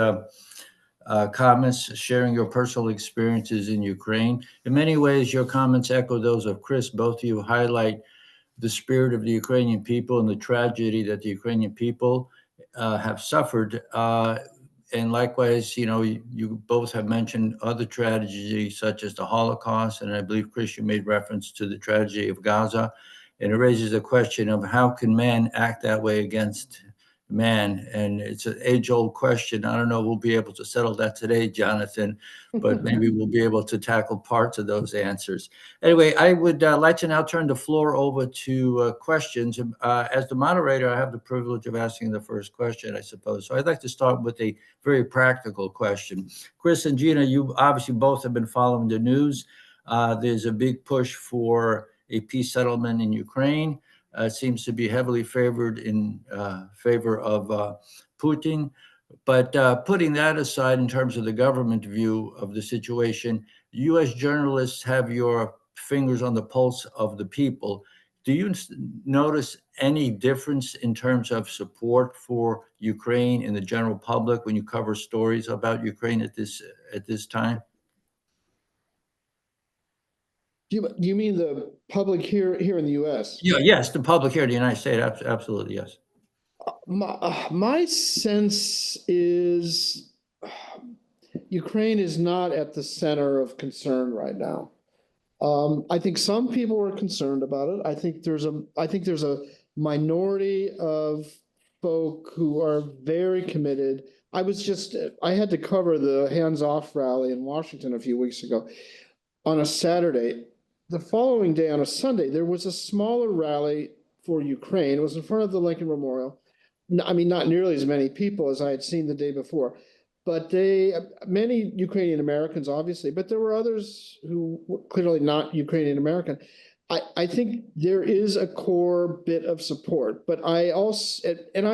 comments, sharing your personal experiences in Ukraine. In many ways, your comments echo those of Chris. Both of you highlight the spirit of the Ukrainian people and the tragedy that the Ukrainian people have suffered. And likewise, you know, you both have mentioned other tragedies such as the Holocaust, and I believe, Chris, you made reference to the tragedy of Gaza. And it raises the question of how can man act that way against man? And it's an age-old question. I don't know if we'll be able to settle that today, Jonathan, but maybe we'll be able to tackle parts of those answers. Anyway, I would like to now turn the floor over to questions. As the moderator, I have the privilege of asking the first question, I suppose. So I'd like to start with a very practical question. Chris and Gina, you obviously both have been following the news. There's a big push for a peace settlement in Ukraine. Seems to be heavily favored in favor of Putin. But putting that aside in terms of the government view of the situation, U.S. journalists have your fingers on the pulse of the people. Do you notice any difference in terms of support for Ukraine in the general public when you cover stories about Ukraine at this time? Do you mean the public here in the U.S.? Yeah, yes, the public here in the United States, absolutely, yes. My sense is Ukraine is not at the center of concern right now. I think some people are concerned about it. I think there's a minority of folk who are very committed. I had to cover the Hands Off rally in Washington a few weeks ago on a Saturday. The following day, on a Sunday, there was a smaller rally for Ukraine. It was in front of the Lincoln Memorial. I mean, not nearly as many people as I had seen the day before, but many Ukrainian Americans, obviously, but there were others who were clearly not Ukrainian American. I think there is a core bit of support, but I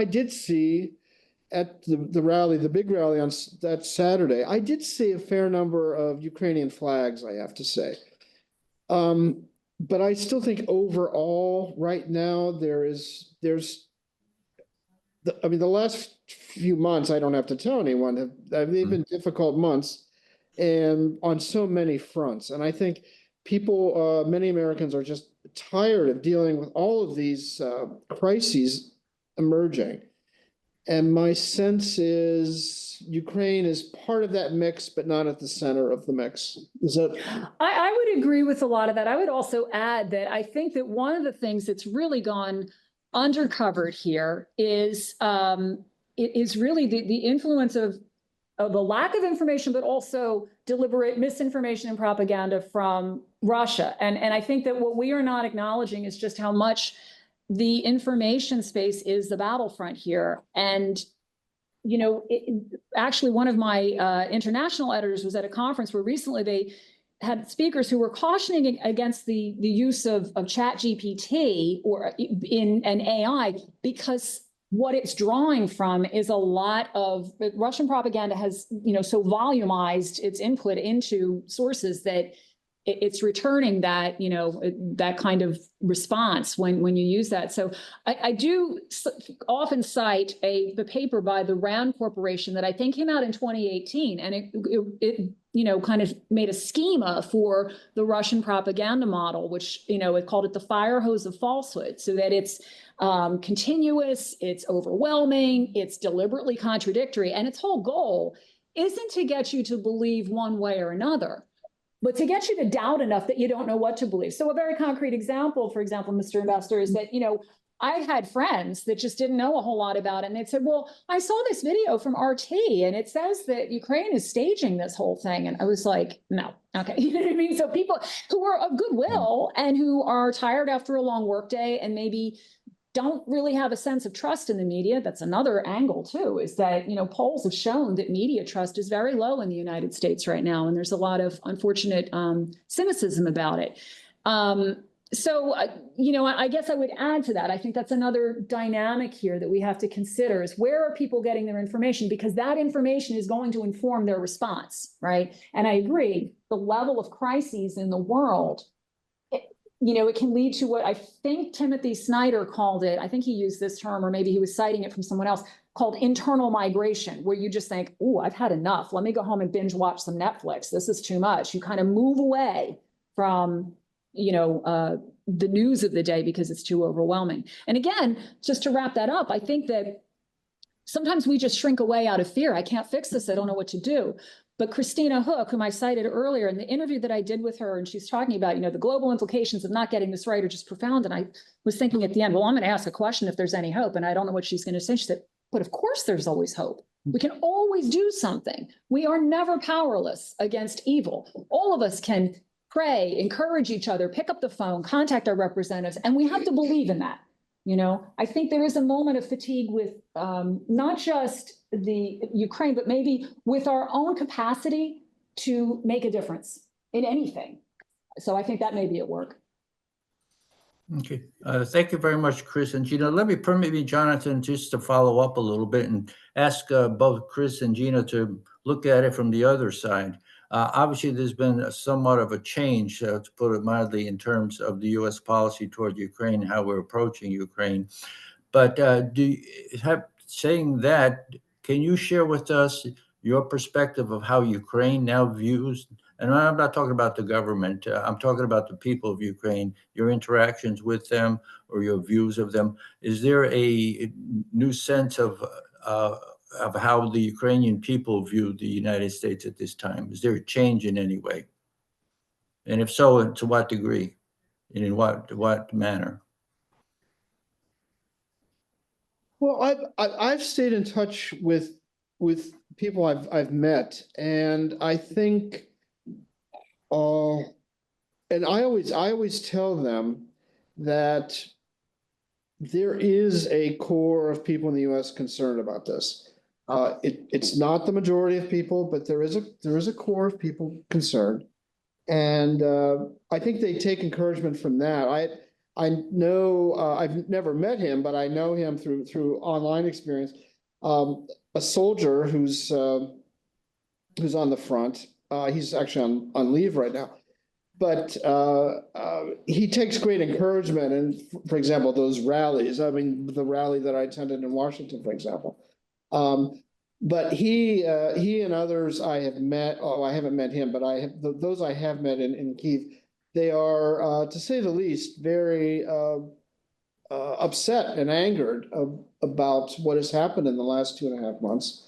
did see at the rally, the big rally on that Saturday, I did see a fair number of Ukrainian flags, I have to say. but I still think overall, right now, I mean, the last few months, I don't have to tell anyone, they've been difficult months and on so many fronts. And I think many Americans are just tired of dealing with all of these crises emerging. And my sense is Ukraine is part of that mix, but not at the center of the mix. Is that? I would agree with a lot of that. I would also add that I think that one of the things that's really gone undercovered here is really the influence of the lack of information, but also deliberate misinformation and propaganda from Russia. And I think that what we are not acknowledging is just how much the information space is the battlefront here. And, you know, actually one of my international editors was at a conference where recently they had speakers who were cautioning against the use of ChatGPT or in an AI, because what it's drawing from is a lot of Russian propaganda has, you know, so volumized its input into sources that it's returning that, you know, that kind of response when you use that. So I do often cite the paper by the Rand Corporation that I think came out in 2018, and it you know, kind of made a schema for the Russian propaganda model, which, you know, it called it the fire hose of falsehood, so that it's continuous, it's overwhelming, it's deliberately contradictory, and its whole goal isn't to get you to believe one way or another, but to get you to doubt enough that you don't know what to believe. So a very concrete example, for example, Mr. Investor, is that, you know, I had friends that just didn't know a whole lot about it. And they said, well, I saw this video from RT and it says that Ukraine is staging this whole thing. And I was like, no, okay. You know what I mean? So people who are of goodwill and who are tired after a long workday and maybe don't really have a sense of trust in the media. That's another angle too, is that, you know, polls have shown that media trust is very low in the United States right now. And there's a lot of unfortunate cynicism about it. You know, I guess I would add to that. I think that's another dynamic here that we have to consider is where are people getting their information? Because that information is going to inform their response, right? And I agree, the level of crises in the world, you know, it can lead to what I think Timothy Snyder called it. I think he used this term, or maybe he was citing it from someone else, called internal migration, where you just think, oh, I've had enough. Let me go home and binge watch some Netflix. This is too much. You kind of move away from, you know, the news of the day because it's too overwhelming. And again, just to wrap that up, I think that sometimes we just shrink away out of fear. I can't fix this. I don't know what to do. But Christina Hook, whom I cited earlier in the interview that I did with her, and she's talking about, you know, the global implications of not getting this right are just profound. And I was thinking at the end, well, I'm going to ask a question if there's any hope. And I don't know what she's going to say. She said, but of course there's always hope. We can always do something. We are never powerless against evil. All of us can pray, encourage each other, pick up the phone, contact our representatives, and we have to believe in that. You know, I think there is a moment of fatigue with not just the Ukraine, but maybe with our own capacity to make a difference in anything. So I think that may be at work. Okay, thank you very much, Chris and Gina. Let me permit me, Jonathan, just to follow up a little bit and ask both Chris and Gina to look at it from the other side. Obviously, there's been somewhat of a change, to put it mildly, in terms of the U.S. policy toward Ukraine, how we're approaching Ukraine. But saying that, can you share with us your perspective of how Ukraine now views, and I'm not talking about the government, I'm talking about the people of Ukraine, your interactions with them or your views of them. Is there a new sense of how the Ukrainian people view the United States at this time? Is there a change in any way? And if so, to what degree? And in what manner? Well, I've stayed in touch with people I've met, and I think, and I always tell them that there is a core of people in the U.S. concerned about this. It's not the majority of people, but there is a core of people concerned, and I think they take encouragement from that. I know I've never met him, but I know him through online experience. A soldier who's on the front. He's actually on leave right now. but he takes great encouragement in, for example, those rallies. I mean, the rally that I attended in Washington, for example. But he and others I have met. Oh, I haven't met him, but I have those I have met in Kyiv. They are, to say the least, very upset and angered about what has happened in the last 2.5 months.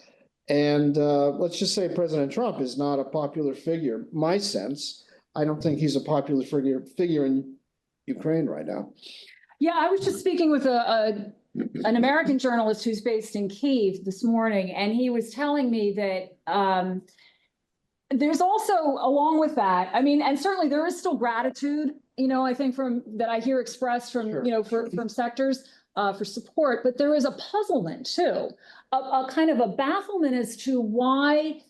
And let's just say President Trump is not a popular figure. My sense, I don't think he's a popular figure in Ukraine right now. Yeah, I was just speaking with an American journalist who's based in Kyiv this morning, and he was telling me that there's also, along with that, I mean, and certainly there is still gratitude, I think from that I hear expressed from, Sure. from sectors for support, but there is a puzzlement too, a kind of a bafflement as to why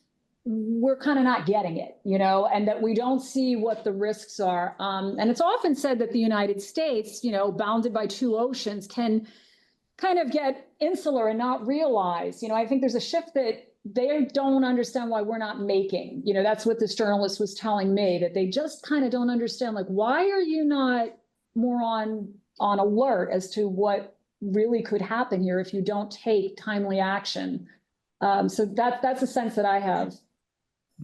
we're kind of not getting it, and that we don't see what the risks are. And it's often said that the United States, bounded by two oceans, can kind of get insular and not realize, I think there's a shift that they don't understand why we're not making. That's what this journalist was telling me, that they just kind of don't understand, like, why are you not more on alert as to what really could happen here if you don't take timely action? So that's a sense that I have.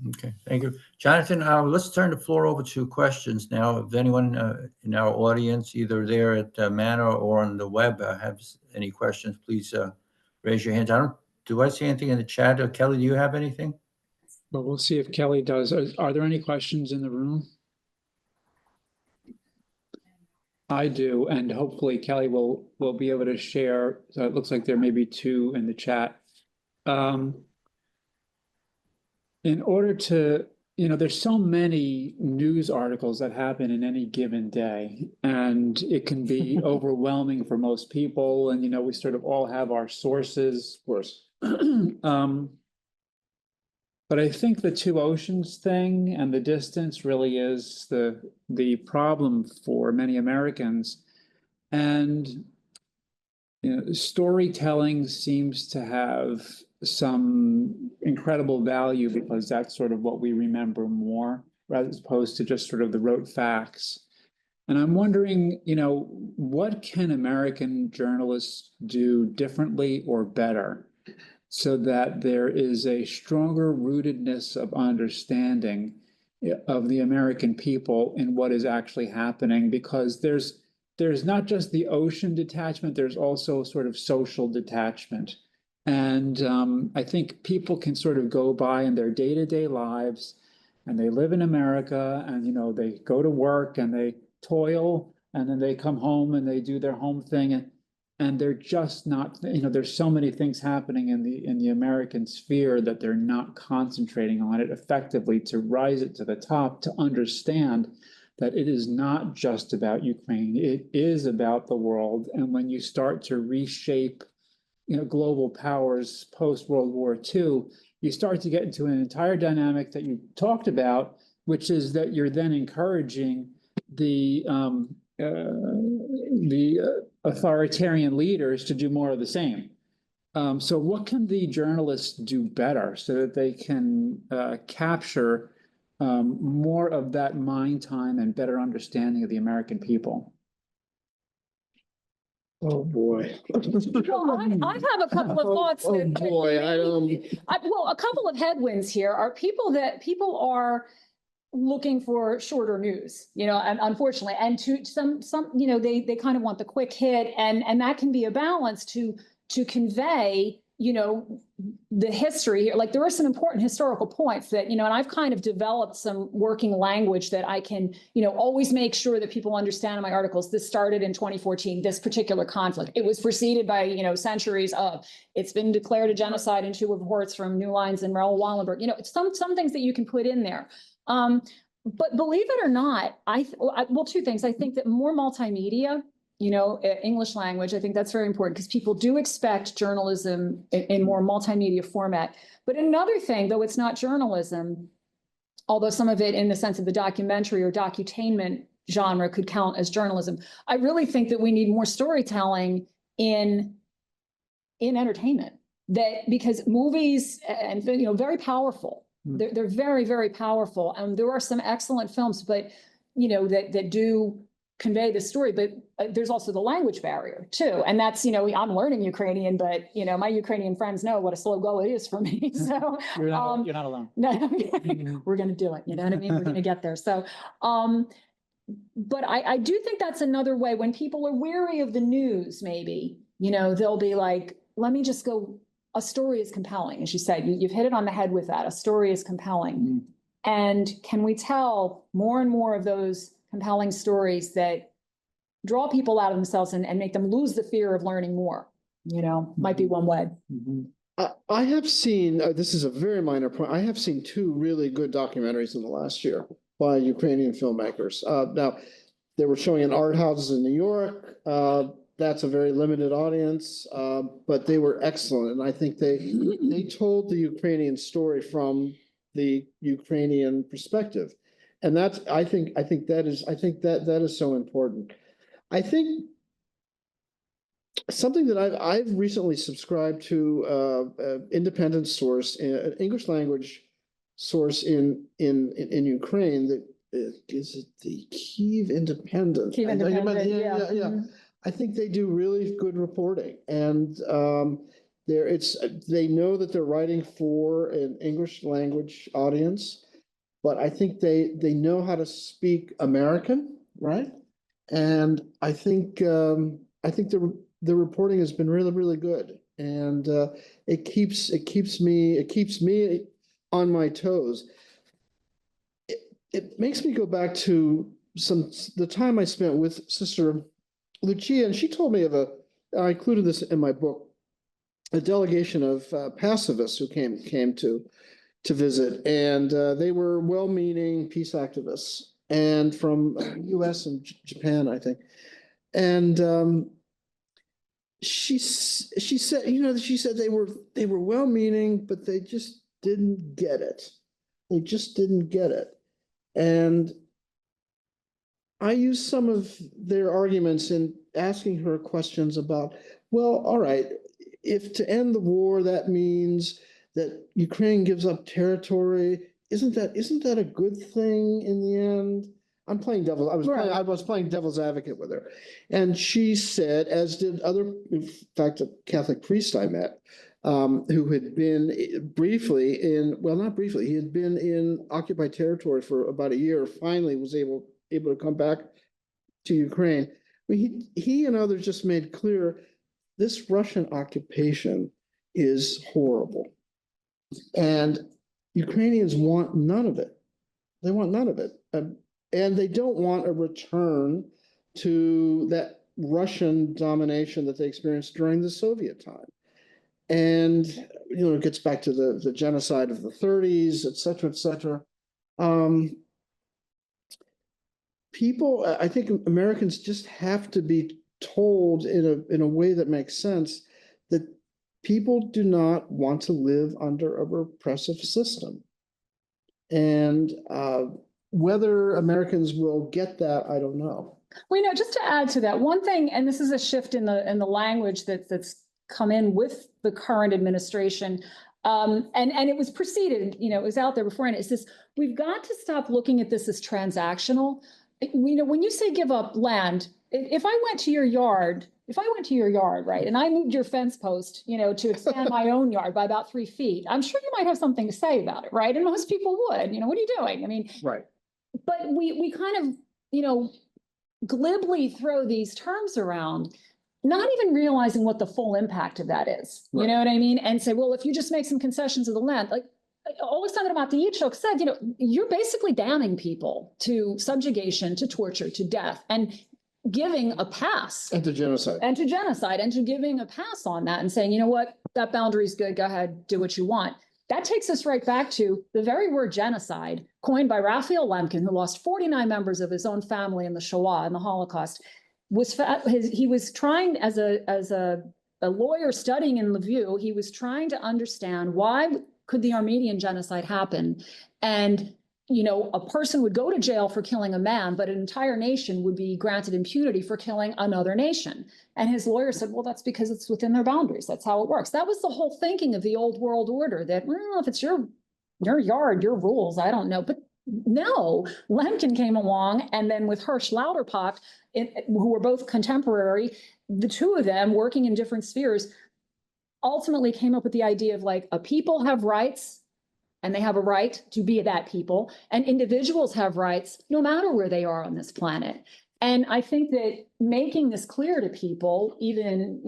Okay, thank you. Jonathan, let's turn the floor over to questions now. If anyone in our audience, either there at Manor or on the web, has any questions, please raise your hands. Do I see anything in the chat? Kelly, do you have anything? Well, we'll see if Kelly does. Are there any questions in the room? I do, and hopefully Kelly will be able to share. So it looks like there may be two in the chat. In order to, there's so many news articles that happen in any given day, and it can be overwhelming for most people. And, we sort of all have our sources, of course. But I think the two oceans thing and the distance really is the problem for many Americans. And storytelling seems to have some incredible value because that's sort of what we remember more, rather as opposed to just sort of the rote facts. And I'm wondering, what can American journalists do differently or better so that there is a stronger rootedness of understanding of the American people in what is actually happening? Because there's not just the ocean detachment, there's also sort of social detachment. And I think people can sort of go by in their day-to-day lives, and they live in America, and they go to work and they toil, and then they come home and they do their home thing, and they're just not, there's so many things happening in the American sphere that they're not concentrating on it effectively to rise it to the top, to understand that it is not just about Ukraine, it is about the world. And when you start to reshape global powers post-World War II, you start to get into an entire dynamic that you talked about, which is that you're then encouraging the authoritarian leaders to do more of the same. So what can the journalists do better so that they can capture more of that mind time and better understanding of the American people? Oh, boy. Well, I have a couple of thoughts. Oh, boy, Well, a couple of headwinds here are people are looking for shorter news, and unfortunately, and to some, they kind of want the quick hit, and that can be a balance to convey, the history here. Like, there are some important historical points that, and I've kind of developed some working language that I can, always make sure that people understand in my articles. This started in 2014, this particular conflict. It was preceded by, centuries of, it's been declared a genocide in 2 reports from New Lines and Raoul Wallenberg. Some things that you can put in there. But believe it or not, well, 2 things. I think that more multimedia, English language, I think that's very important because people do expect journalism in more multimedia format. But another thing, though it's not journalism, although some of it in the sense of the documentary or docutainment genre could count as journalism, I really think that we need more storytelling in entertainment. That because movies and very powerful. They're very, very powerful. And there are some excellent films, but that do convey the story, but there's also the language barrier too. And that's, I'm learning Ukrainian, but my Ukrainian friends know what a slow go it is for me. So You're not alone. no, we're going to do it. You know what I mean? We're going to get there. So, but I do think that's another way when people are weary of the news, maybe, they'll be like, let me just go. A story is compelling. As you said, you've hit it on the head with that. A story is compelling. Mm-hmm. And can we tell more and more of those compelling stories that draw people out of themselves and make them lose the fear of learning more, might be one way. Mm-hmm. I have seen, this is a very minor point, I have seen two really good documentaries in the last year by Ukrainian filmmakers. Now, they were showing in art houses in New York. That's a very limited audience, but they were excellent. And I think they told the Ukrainian story from the Ukrainian perspective. And that's, I think that is so important. I think something that I've recently subscribed to independent source, an English language source in Ukraine, that is it the Kyiv Independent? Kyiv Independent, Yeah. Mm-hmm. I think they do really good reporting, and they know that they're writing for an English language audience, but I think they know how to speak American, right? And I think the reporting has been really, really good, and it keeps me on my toes. It makes me go back to the time I spent with Sister Lucia, and she told me I included this in my book, a delegation of pacifists who came to visit, and they were well-meaning peace activists, and from U.S. and Japan, I think. And she said, they were well-meaning, but they just didn't get it. They just didn't get it, and I used some of their arguments in asking her questions about, well, all right, if to end the war, that means that Ukraine gives up territory, isn't that a good thing in the end? I was playing devil's advocate with her. And she said, as did in fact, a Catholic priest I met, who had been he had been in occupied territory for about a year, finally was able to come back to Ukraine. I mean, he and others just made clear this Russian occupation is horrible. And Ukrainians want none of it. They want none of it. And they don't want a return to that Russian domination that they experienced during the Soviet time. And, it gets back to the genocide of the 30s, et cetera, et cetera. I think Americans just have to be told in a way that makes sense that people do not want to live under a repressive system. And whether Americans will get that, I don't know. Well, just to add to that, one thing, and this is a shift in the language that's come in with the current administration, and it was preceded, it was out there before, and it's this, we've got to stop looking at this as transactional. When you say give up land, if I went to your yard, right, and I moved your fence post, to expand my own yard by about 3 feet, I'm sure you might have something to say about it, right? And most people would, what are you doing? I mean, right. But we kind of, glibly throw these terms around, not even realizing what the full impact of that is. Right. You know what I mean? And say, well, if you just make some concessions of the land, like always talking about the Yitzhak said, you're basically damning people to subjugation, to torture, to death, and giving a pass. And to genocide. And to giving a pass on that and saying, you know what, that boundary is good, go ahead, do what you want. That takes us right back to the very word genocide, coined by Raphael Lemkin, who lost 49 members of his own family in the Shoah and the Holocaust. He was trying, as a lawyer studying in Lviv, he was trying to understand why could the Armenian genocide happen, and a person would go to jail for killing a man, but an entire nation would be granted impunity for killing another nation. And his lawyer said, well, that's because it's within their boundaries. That's how it works. That was the whole thinking of the old world order, that, well, if it's your yard, your rules, I don't know. But No, Lemkin came along, and then with Hirsch Lauterpacht, who were both contemporary, the two of them working in different spheres, ultimately came up with the idea of like, a people have rights, and they have a right to be that people, and individuals have rights no matter where they are on this planet. And I think that making this clear to people, even,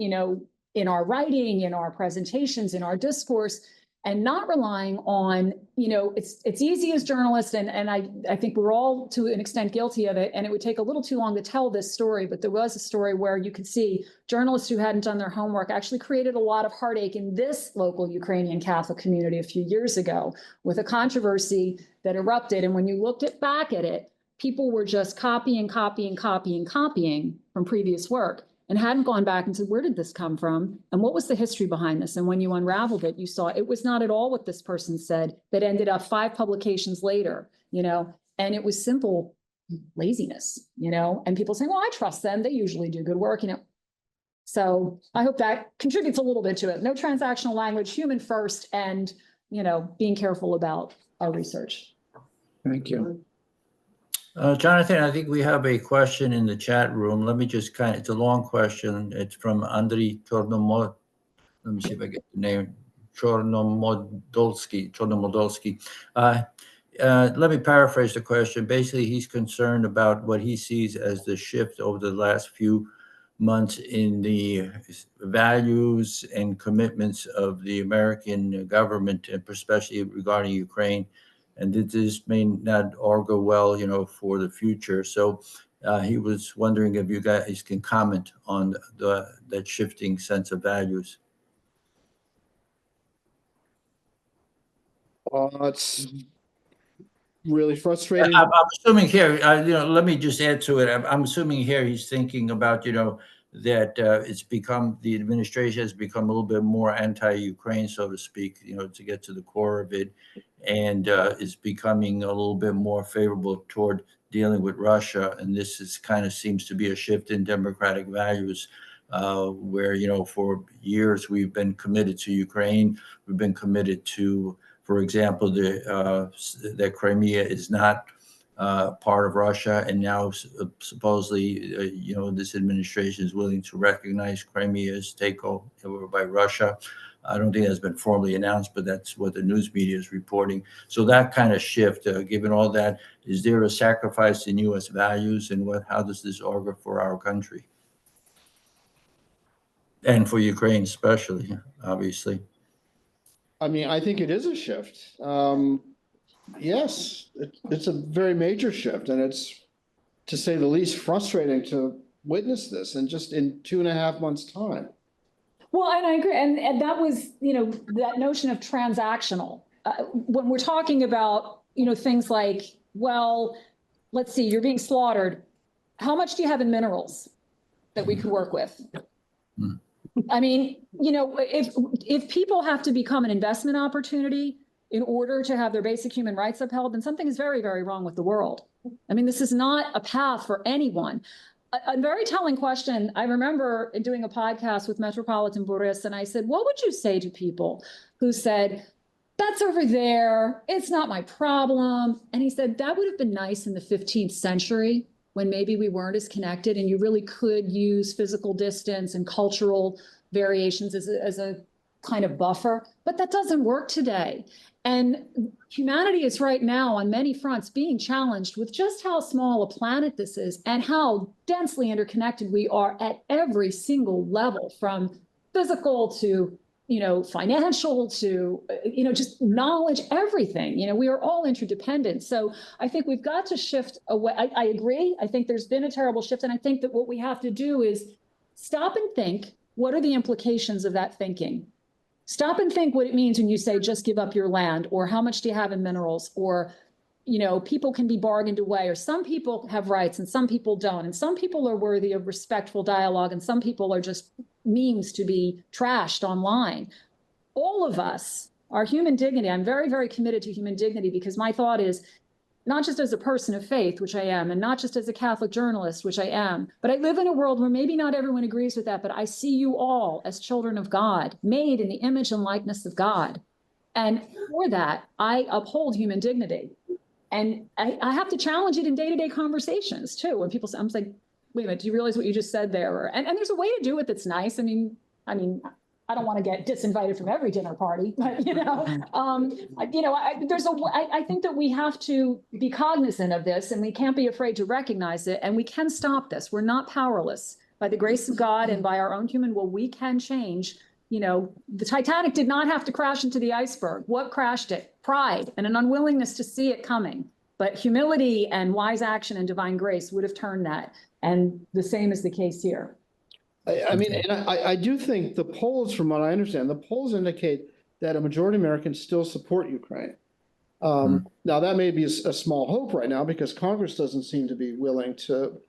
in our writing, in our presentations, in our discourse, and not relying on, it's easy as journalists, and I think we're all to an extent guilty of it, and it would take a little too long to tell this story, but there was a story where you could see journalists who hadn't done their homework actually created a lot of heartache in this local Ukrainian Catholic community a few years ago with a controversy that erupted. And when you looked back at it, people were just copying from previous work, and hadn't gone back and said, where did this come from? And what was the history behind this? And when you unraveled it, you saw it was not at all what this person said that ended up 5 publications later, and it was simple laziness, and people saying, well, I trust them. They usually do good work, So I hope that contributes a little bit to it. No transactional language, human first, and, being careful about our research. Thank you. Jonathan, I think we have a question in the chat room. Let me just it's a long question. It's from Andriy Chornomod. Let me see if I get the name. Chornomodolsky. Let me paraphrase the question. Basically, he's concerned about what he sees as the shift over the last few months in the values and commitments of the American government, and especially regarding Ukraine, and that this may not augur well, for the future. So he was wondering if you guys can comment on that shifting sense of values. It's really frustrating. I'm assuming here, let me just add to it. I'm assuming here he's thinking about, that the administration has become a little bit more anti-Ukraine, so to speak, to get to the core of it, and is becoming a little bit more favorable toward dealing with Russia. And this seems to be a shift in democratic values, where, for years we've been committed to Ukraine. We've been committed to, for example, that Crimea is not part of Russia, and now supposedly, this administration is willing to recognize Crimea's takeover by Russia. I don't think that's been formally announced, but that's what the news media is reporting. So that kind of shift, given all that, is there a sacrifice in U.S. values, and how does this augur for our country? And for Ukraine especially, obviously. I mean, I think it is a shift. Yes, it's a very major shift, and it's, to say the least, frustrating to witness this, and just in 2.5 months' time. Well, and I agree. And that was, that notion of transactional. When we're talking about, things like, well, let's see, you're being slaughtered. How much do you have in minerals that we could work with? I mean, if people have to become an investment opportunity in order to have their basic human rights upheld, then something is very, very wrong with the world. I mean, this is not a path for anyone. A very telling question. I remember doing a podcast with Metropolitan Borys, and I said, what would you say to people who said, that's over there, it's not my problem? And he said, that would have been nice in the 15th century, when maybe we weren't as connected, and you really could use physical distance and cultural variations as a kind of buffer, but that doesn't work today. And humanity is right now on many fronts being challenged with just how small a planet this is, and how densely interconnected we are at every single level, from physical to, financial to, just knowledge, everything. We are all interdependent. So I think we've got to shift away. I agree. I think there's been a terrible shift. And I think that what we have to do is stop and think, what are the implications of that thinking? Stop and think what it means when you say, just give up your land, or how much do you have in minerals, or, people can be bargained away, or some people have rights and some people don't. And some people are worthy of respectful dialogue, and some people are just memes to be trashed online. All of us, our human dignity, I'm very, very committed to human dignity, because my thought is, not just as a person of faith, which I am, and not just as a Catholic journalist, which I am, but I live in a world where maybe not everyone agrees with that, but I see you all as children of God, made in the image and likeness of God. And for that, I uphold human dignity. And I have to challenge it in day-to-day conversations too. When people say, I'm just like, wait a minute, do you realize what you just said there? And there's a way to do it that's nice. I mean, I don't want to get disinvited from every dinner party, but I think that we have to be cognizant of this, and we can't be afraid to recognize it, and we can stop this. We're not powerless. By the grace of God and by our own human will, we can change. The Titanic did not have to crash into the iceberg. What crashed it? Pride and an unwillingness to see it coming. But humility and wise action and divine grace would have turned that. And the same is the case here. I do think the polls, from what I understand, the polls indicate that a majority of Americans still support Ukraine. Now, that may be a small hope right now because Congress doesn't seem to be willing to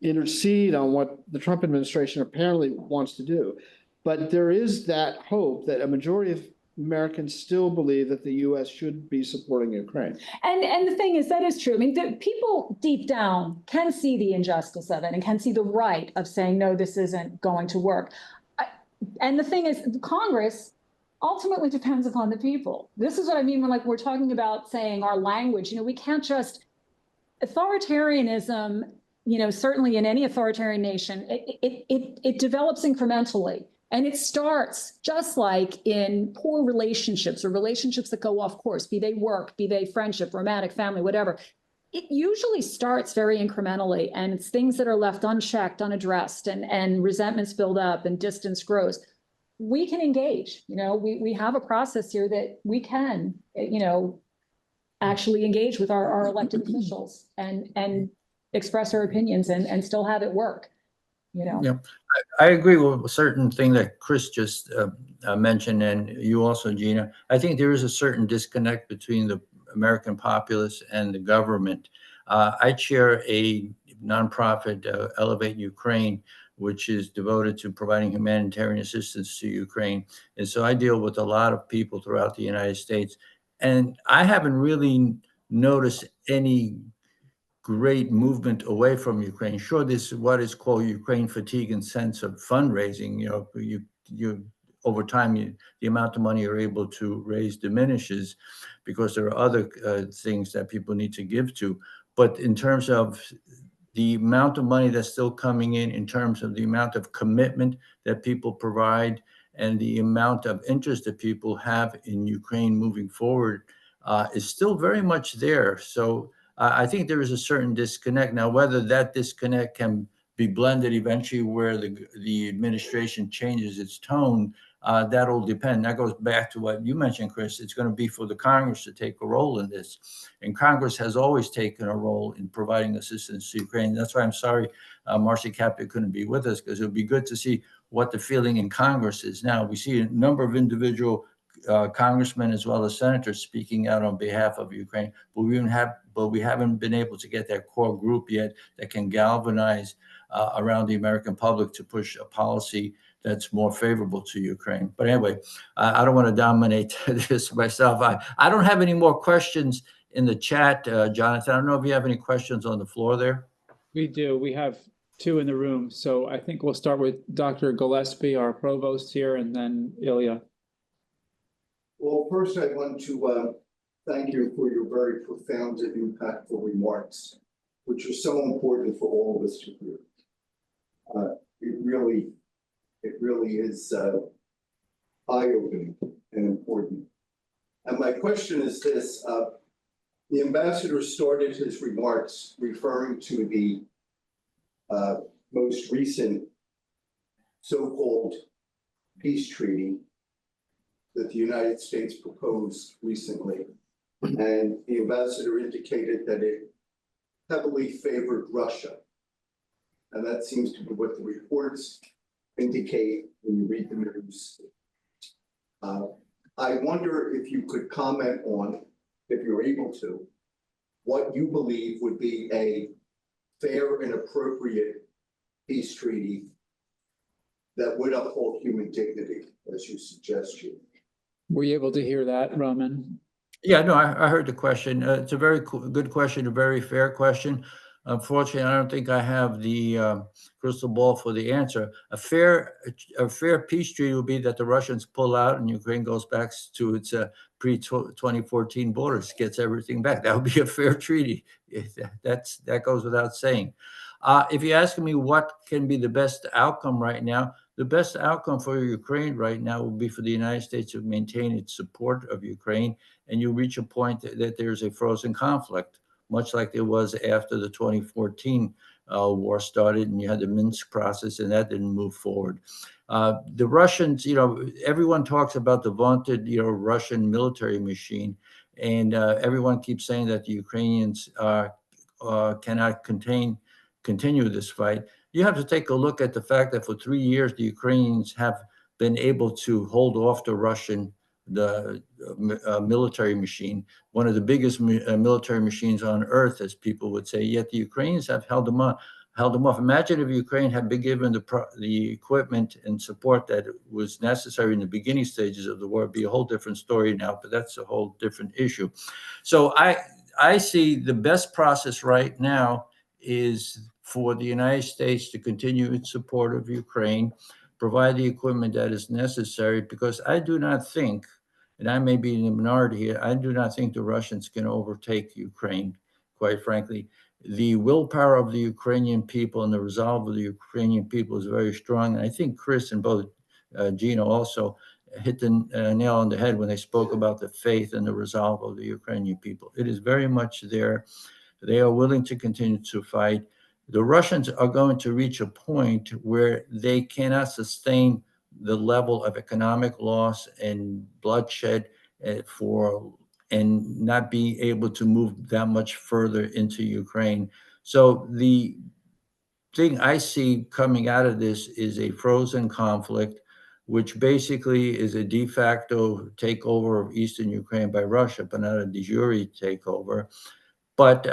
intercede on what the Trump administration apparently wants to do. But there is that hope that a majority of Americans still believe that the U.S. should be supporting Ukraine. And the thing is, that is true. I mean, the people deep down can see the injustice of it and can see the right of saying, no, this isn't going to work. And the thing is, Congress ultimately depends upon the people. This is what I mean when we're talking about saying our language. We can't just authoritarianism, certainly in any authoritarian nation, it develops incrementally. And it starts just like in poor relationships or relationships that go off course, be they work, be they friendship, romantic, family, whatever. It usually starts very incrementally, and it's things that are left unchecked, unaddressed, and resentments build up and distance grows. We can engage, we have a process here that we can, actually engage with our elected officials and express our opinions and still have it work, Yeah. I agree with a certain thing that Chris just mentioned, and you also, Gina. I think there is a certain disconnect between the American populace and the government. I chair a nonprofit, Elevate Ukraine, which is devoted to providing humanitarian assistance to Ukraine. And so I deal with a lot of people throughout the United States, and I haven't really noticed any great movement away from Ukraine. Sure, this is what is called Ukraine fatigue and sense of fundraising. You over time, the amount of money you're able to raise diminishes because there are other things that people need to give to. But in terms of the amount of money that's still coming in terms of the amount of commitment that people provide and the amount of interest that people have in Ukraine moving forward is still very much there. So I think there is a certain disconnect. Now, whether that disconnect can be blended eventually where the administration changes its tone, that'll depend. That goes back to what you mentioned, Chris. It's going to be for the Congress to take a role in this. And Congress has always taken a role in providing assistance to Ukraine. That's why I'm sorry Marcy Kaplan couldn't be with us, because it would be good to see what the feeling in Congress is. Now, we see a number of individual congressmen as well as senators speaking out on behalf of Ukraine, but we haven't been able to get that core group yet that can galvanize around the American public to push a policy that's more favorable to Ukraine. But anyway, I don't want to dominate this myself. I don't have any more questions in the chat, Jonathan. I don't know if you have any questions on the floor there. We do. We have two in the room. So I think we'll start with Dr. Gillespie, our provost here, and then Ilya. Well, first I want to thank you for your very profound and impactful remarks, which are so important for all of us to hear. It really is eye-opening and important. And my question is this, the ambassador started his remarks referring to the most recent so-called peace treaty that the United States proposed recently. And the ambassador indicated that it heavily favored Russia. And that seems to be what the reports indicate when you read the news. I wonder if you could comment on, if you're able to, what you believe would be a fair and appropriate peace treaty that would uphold human dignity, as you suggest. Were you able to hear that, Roman? Yeah, no, I heard the question. It's a very good question, a very fair question. Unfortunately, I don't think I have the crystal ball for the answer. A fair peace treaty would be that the Russians pull out and Ukraine goes back to its pre-2014 borders, gets everything back. That would be a fair treaty. That goes without saying. If you're asking me what can be the best outcome right now, the best outcome for Ukraine right now would be for the United States to maintain its support of Ukraine, and you reach a point that there's a frozen conflict, much like there was after the 2014 war started, and you had the Minsk process, and that didn't move forward. The Russians, everyone talks about the vaunted, Russian military machine, and everyone keeps saying that the Ukrainians cannot continue this fight. You have to take a look at the fact that for 3 years, the Ukrainians have been able to hold off the military machine, one of the biggest military machines on earth, as people would say, yet the Ukrainians have held them off. Imagine if Ukraine had been given the equipment and support that was necessary in the beginning stages of the war. It'd be a whole different story now, but that's a whole different issue. So I see the best process right now is for the United States to continue its support of Ukraine, provide the equipment that is necessary, because I do not think, and I may be in the minority here, I do not think the Russians can overtake Ukraine, quite frankly. The willpower of the Ukrainian people and the resolve of the Ukrainian people is very strong. And I think Chris and both Gina also hit the nail on the head when they spoke about the faith and the resolve of the Ukrainian people. It is very much there. They are willing to continue to fight. The Russians are going to reach a point where they cannot sustain the level of economic loss and bloodshed and not be able to move that much further into Ukraine. So the thing I see coming out of this is a frozen conflict, which basically is a de facto takeover of eastern Ukraine by Russia, but not a de jure takeover. But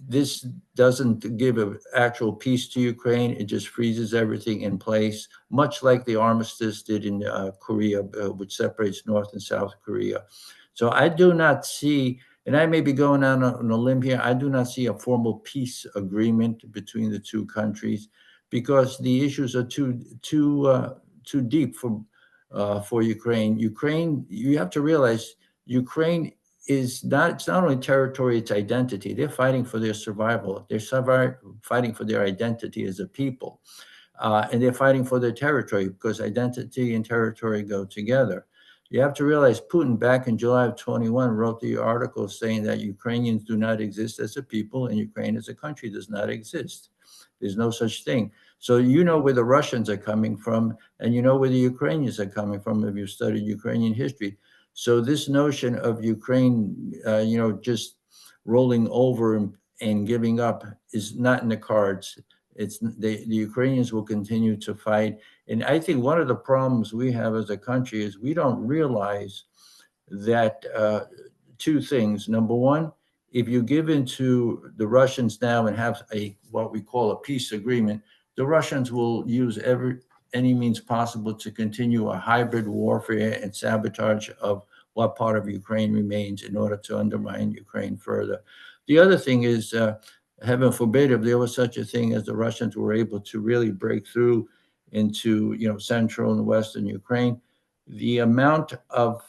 this doesn't give an actual peace to Ukraine. It just freezes everything in place, much like the armistice did in Korea, which separates North and South Korea. So I do not see, and I may be going on a limb here, I do not see a formal peace agreement between the two countries, because the issues are too deep for Ukraine. You have to realize, Ukraine it's not only territory, it's identity. They're fighting for their survival. They're fighting for their identity as a people. And they're fighting for their territory, because identity and territory go together. You have to realize Putin back in July of 21 wrote the article saying that Ukrainians do not exist as a people, and Ukraine as a country does not exist. There's no such thing. So you know where the Russians are coming from, and you know where the Ukrainians are coming from if you've studied Ukrainian history. So this notion of Ukraine, just rolling over and giving up is not in the cards. The Ukrainians will continue to fight. And I think one of the problems we have as a country is we don't realize that two things. Number one, if you give in to the Russians now and have what we call a peace agreement, the Russians will use any means possible to continue a hybrid warfare and sabotage of what part of Ukraine remains in order to undermine Ukraine further. The other thing is, heaven forbid, if there was such a thing as the Russians were able to really break through into, central and western Ukraine, the amount of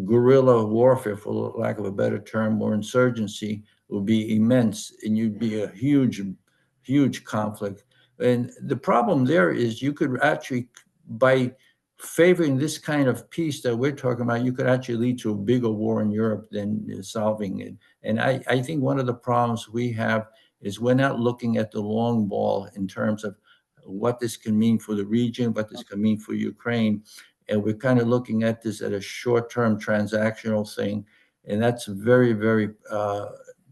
guerrilla warfare, for lack of a better term, or insurgency would be immense, and you'd be a huge conflict. And the problem there is you could actually, by favoring this kind of peace that we're talking about, you could actually lead to a bigger war in Europe than solving it. And I think one of the problems we have is we're not looking at the long ball in terms of what this can mean for the region, what this can mean for Ukraine. And we're kind of looking at this at a short-term transactional thing. And that's very, very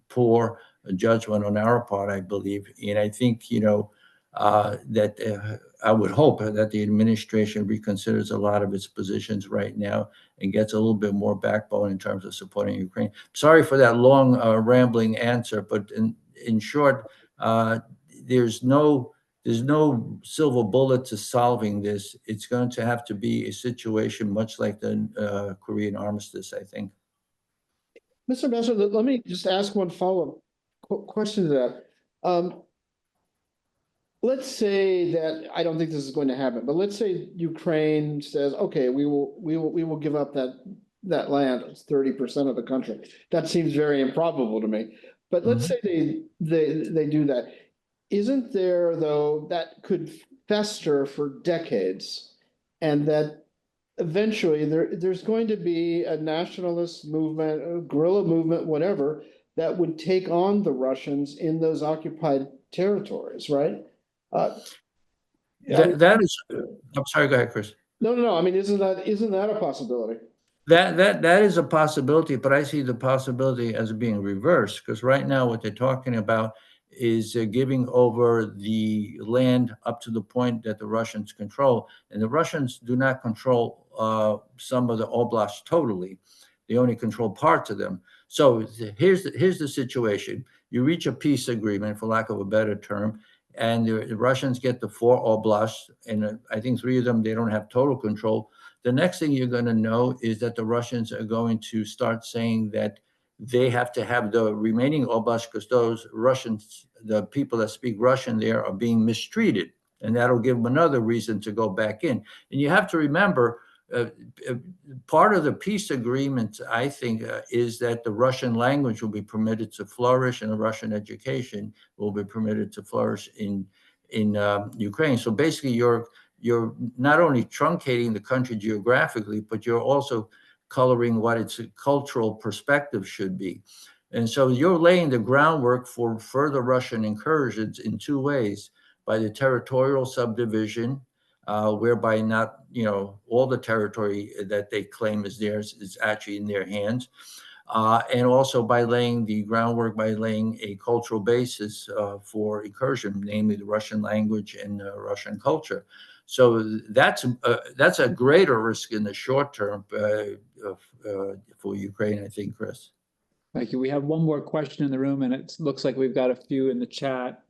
poor judgment on our part, I believe. And I think, that I would hope that the administration reconsiders a lot of its positions right now and gets a little bit more backbone in terms of supporting Ukraine. Sorry for that long, rambling answer, but in short, there's no silver bullet to solving this. It's going to have to be a situation much like the Korean armistice, I think. Mr. Ambassador, let me just ask one follow-up question to that. Let's say that, I don't think this is going to happen, but let's say Ukraine says, okay, we will give up that land. It's 30% of the country. That seems very improbable to me. But let's say they do that. Isn't there, though, that could fester for decades, and that eventually there's going to be a nationalist movement, a guerrilla movement, whatever, that would take on the Russians in those occupied territories, right? That is, I'm sorry, go ahead, Chris. No. I mean, isn't that a possibility? That is a possibility, but I see the possibility as being reversed, because right now what they're talking about is giving over the land up to the point that the Russians control, and the Russians do not control some of the oblasts totally. They only control parts of them. So here's the situation. You reach a peace agreement, for lack of a better term, and the Russians get the 4 oblasts, and I think 3 of them, they don't have total control. The next thing you're going to know is that the Russians are going to start saying that they have to have the remaining oblasts because those Russians, the people that speak Russian there, are being mistreated. And that'll give them another reason to go back in. And you have to remember, part of the peace agreement, I think, is that the Russian language will be permitted to flourish and the Russian education will be permitted to flourish in Ukraine. So basically, you're not only truncating the country geographically, but you're also coloring what its cultural perspective should be. And so you're laying the groundwork for further Russian incursions in 2 ways: by the territorial subdivision, whereby not, all the territory that they claim is theirs is actually in their hands, and also by laying the groundwork, by laying a cultural basis for incursion, namely the Russian language and Russian culture. So that's a greater risk in the short term for Ukraine, I think, Chris. Thank you. We have one more question in the room, and it looks like we've got a few in the chat.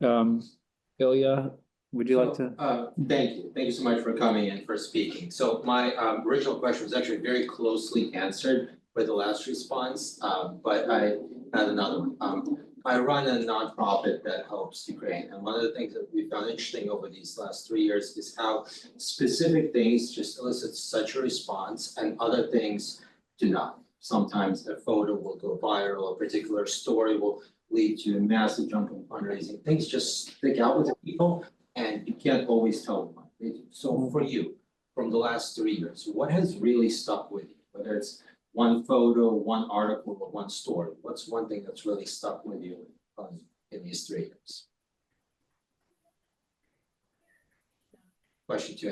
Ilya, would you like to? Thank you. Thank you so much for coming and for speaking. So my original question was actually very closely answered by the last response, but I had another one. I run a nonprofit that helps Ukraine, and one of the things that we found interesting over these last 3 years is how specific things just elicit such a response and other things do not. Sometimes a photo will go viral, a particular story will lead to a massive jump in fundraising. Things just stick out with the people and you can't always tell them. So for you, from the last 3 years, what has really stuck with you? Whether it's one photo, one article, or one story, what's one thing that's really stuck with you in these 3 years? Question to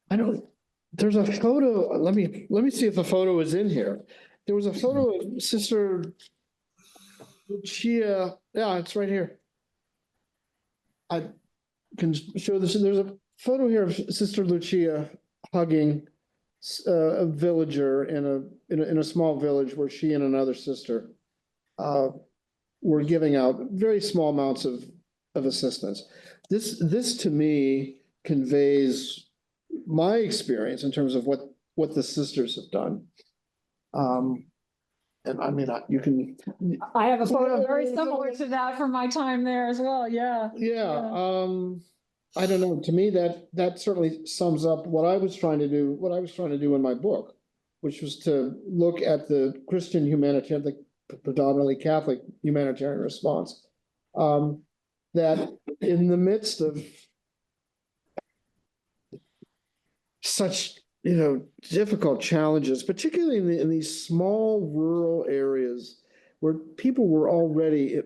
anyone. There's a photo, let me see if the photo is in here. There was a photo of Sister Lucia, yeah, it's right here. I can show this, there's a photo here of Sister Lucia hugging a villager in a small village where she and another sister were giving out very small amounts of assistance. This to me conveys my experience in terms of what the sisters have done. And I mean, you can. I have a photo very similar to that from my time there as well. Yeah. Yeah. I don't know. To me, that certainly sums up what I was trying to do in my book, which was to look at the Christian humanitarian, the predominantly Catholic humanitarian response. That in the midst of such difficult challenges, particularly in these small rural areas where people were already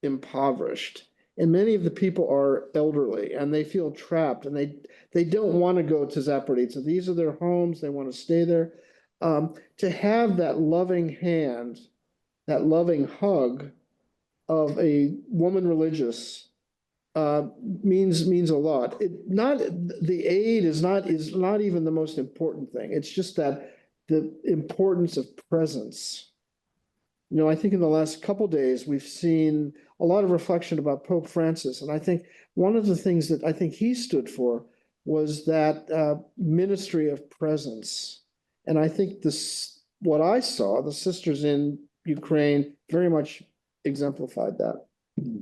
impoverished, and many of the people are elderly and they feel trapped and they don't want to go to Zaporizhzhia. These are their homes, they want to stay there. To have that loving hand, that loving hug of a woman religious means a lot. The aid is not even the most important thing. It's just that the importance of presence. I think in the last couple days we've seen a lot of reflection about Pope Francis, and I think one of the things that I think he stood for was that ministry of presence. And I think what I saw, the sisters in Ukraine very much exemplified that.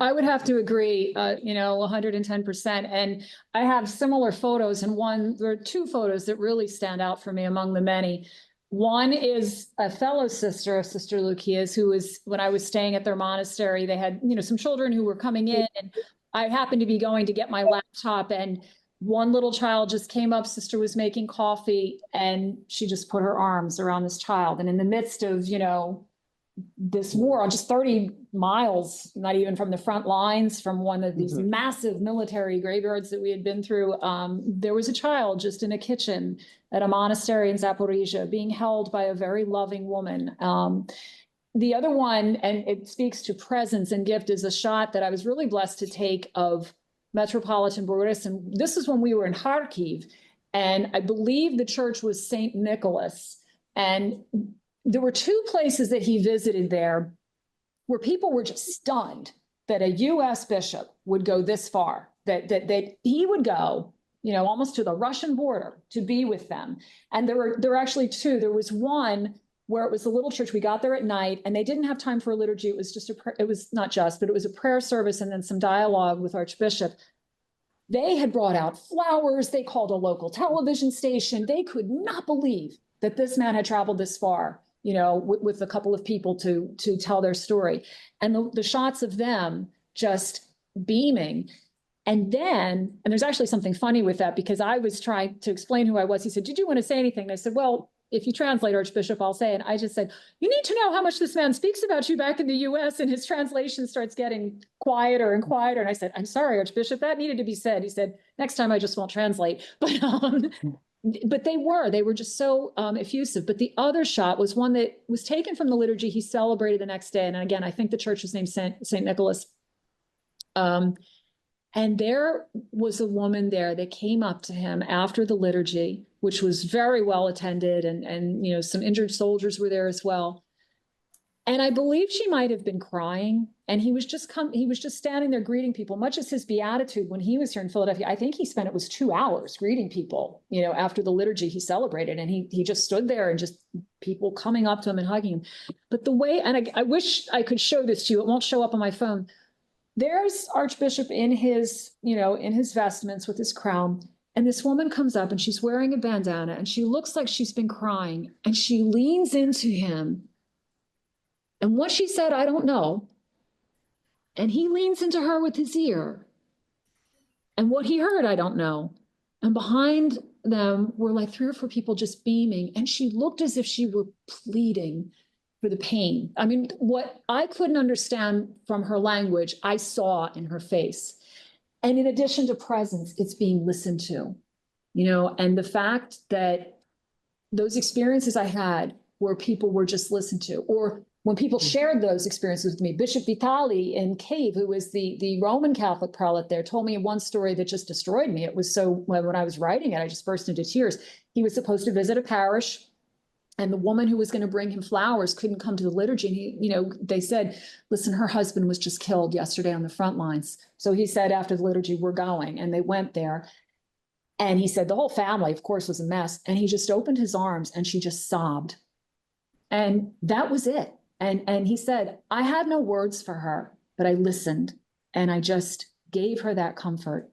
I would have to agree, 110%. And I have similar photos, and there are two photos that really stand out for me among the many. One is a fellow sister of Sister Lucia's, who was, when I was staying at their monastery, they had, some children who were coming in, and I happened to be going to get my laptop, and one little child just came up. Sister was making coffee, and she just put her arms around this child. And in the midst of, this war on just 30 miles, not even from the front lines, from one of these massive military graveyards that we had been through, there was a child just in a kitchen at a monastery in Zaporizhia being held by a very loving woman. The other one, and it speaks to presence and gift, is a shot that I was really blessed to take of Metropolitan Borys. And this is when we were in Kharkiv, and I believe the church was St. Nicholas. And there were two places that he visited there where people were just stunned that a U.S. bishop would go this far, that he would go, almost to the Russian border to be with them. And there were actually two. There was one where it was a little church. We got there at night, and they didn't have time for a liturgy. It was just it was a prayer service and then some dialogue with Archbishop. They had brought out flowers. They called a local television station. They could not believe that this man had traveled this far, with a couple of people to tell their story. And the shots of them just beaming. And there's actually something funny with that, because I was trying to explain who I was. He said, "Did you want to say anything?" And I said, "Well, if you translate, Archbishop, I'll say." And I just said, "You need to know how much this man speaks about you back in the US." And his translation starts getting quieter and quieter. And I said, "I'm sorry, Archbishop, that needed to be said." He said, "Next time I just won't translate." But they were just so effusive. But the other shot was one that was taken from the liturgy he celebrated the next day. And again, I think the church was named St. Nicholas. And there was a woman there that came up to him after the liturgy, which was very well attended, and some injured soldiers were there as well. And I believe she might have been crying, and he was just standing there greeting people, much as his beatitude when he was here in Philadelphia. I think he spent, it was 2 hours greeting people, after the liturgy he celebrated, and he just stood there and just people coming up to him and hugging him. But the way, and I wish I could show this to you, it won't show up on my phone. There's Archbishop in his vestments with his crown. And this woman comes up, and she's wearing a bandana, and she looks like she's been crying, and she leans into him. And what she said, I don't know. And he leans into her with his ear. And what he heard, I don't know. And behind them were like 3 or 4 people just beaming. And she looked as if she were pleading for the pain. I mean, what I couldn't understand from her language, I saw in her face. And in addition to presence, it's being listened to, and the fact that those experiences I had where people were just listened to, or when people shared those experiences with me. Bishop Vitali in Kiev, who was the Roman Catholic prelate there, told me one story that just destroyed me. It was so, when I was writing it, I just burst into tears. He was supposed to visit a parish, and the woman who was going to bring him flowers couldn't come to the liturgy. And they said, "Listen, her husband was just killed yesterday on the front lines." So he said, after the liturgy, "We're going." And they went there. And he said the whole family, of course, was a mess. And he just opened his arms, and she just sobbed. And that was it. And he said, "I had no words for her, but I listened, and I just gave her that comfort,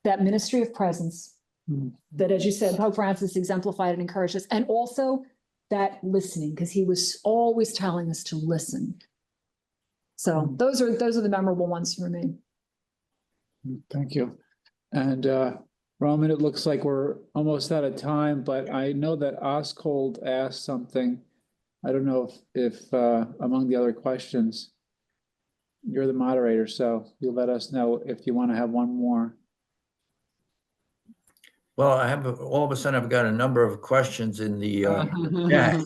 that ministry of presence." That, as you said, Pope Francis exemplified and encouraged us, and also that listening, because he was always telling us to listen. So those are the memorable ones for me. Thank you. And Roman, it looks like we're almost out of time, but I know that Oscold asked something. I don't know if among the other questions, you're the moderator, so you let us know if you want to have one more. Well, all of a sudden I've got a number of questions in the chat,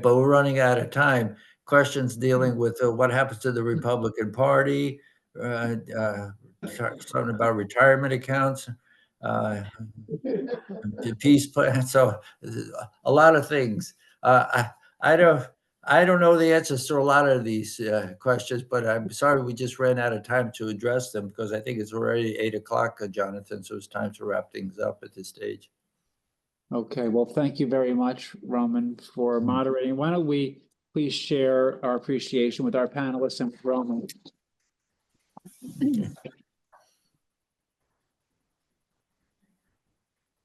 but we're running out of time. Questions dealing with what happens to the Republican Party, something about retirement accounts, the peace plan. So a lot of things. I don't know the answers to a lot of these questions, but I'm sorry we just ran out of time to address them, because I think it's already 8 o'clock, Jonathan, so it's time to wrap things up at this stage. Okay, well, thank you very much, Roman, for moderating. Why don't we please share our appreciation with our panelists and with Roman.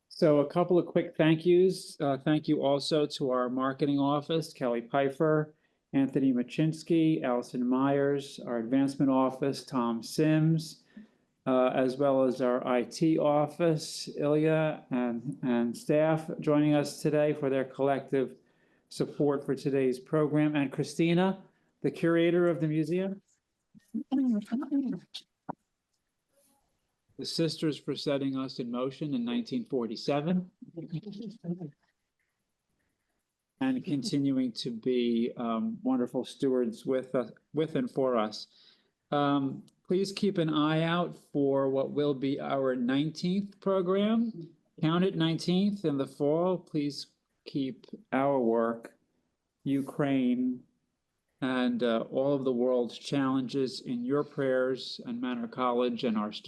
So a couple of quick thank yous. Thank you also to our marketing office, Kelly Pfeiffer, Anthony Machinsky, Allison Myers, our advancement office, Tom Sims, as well as our IT office, Ilya and staff joining us today for their collective support for today's program, and Christina, the curator of the museum. The sisters for setting us in motion in 1947 and continuing to be wonderful stewards with and for us. Please keep an eye out for what will be our 19th program. Count it 19th in the fall. Please keep our work, Ukraine, and all of the world's challenges in your prayers and Manor College and our students.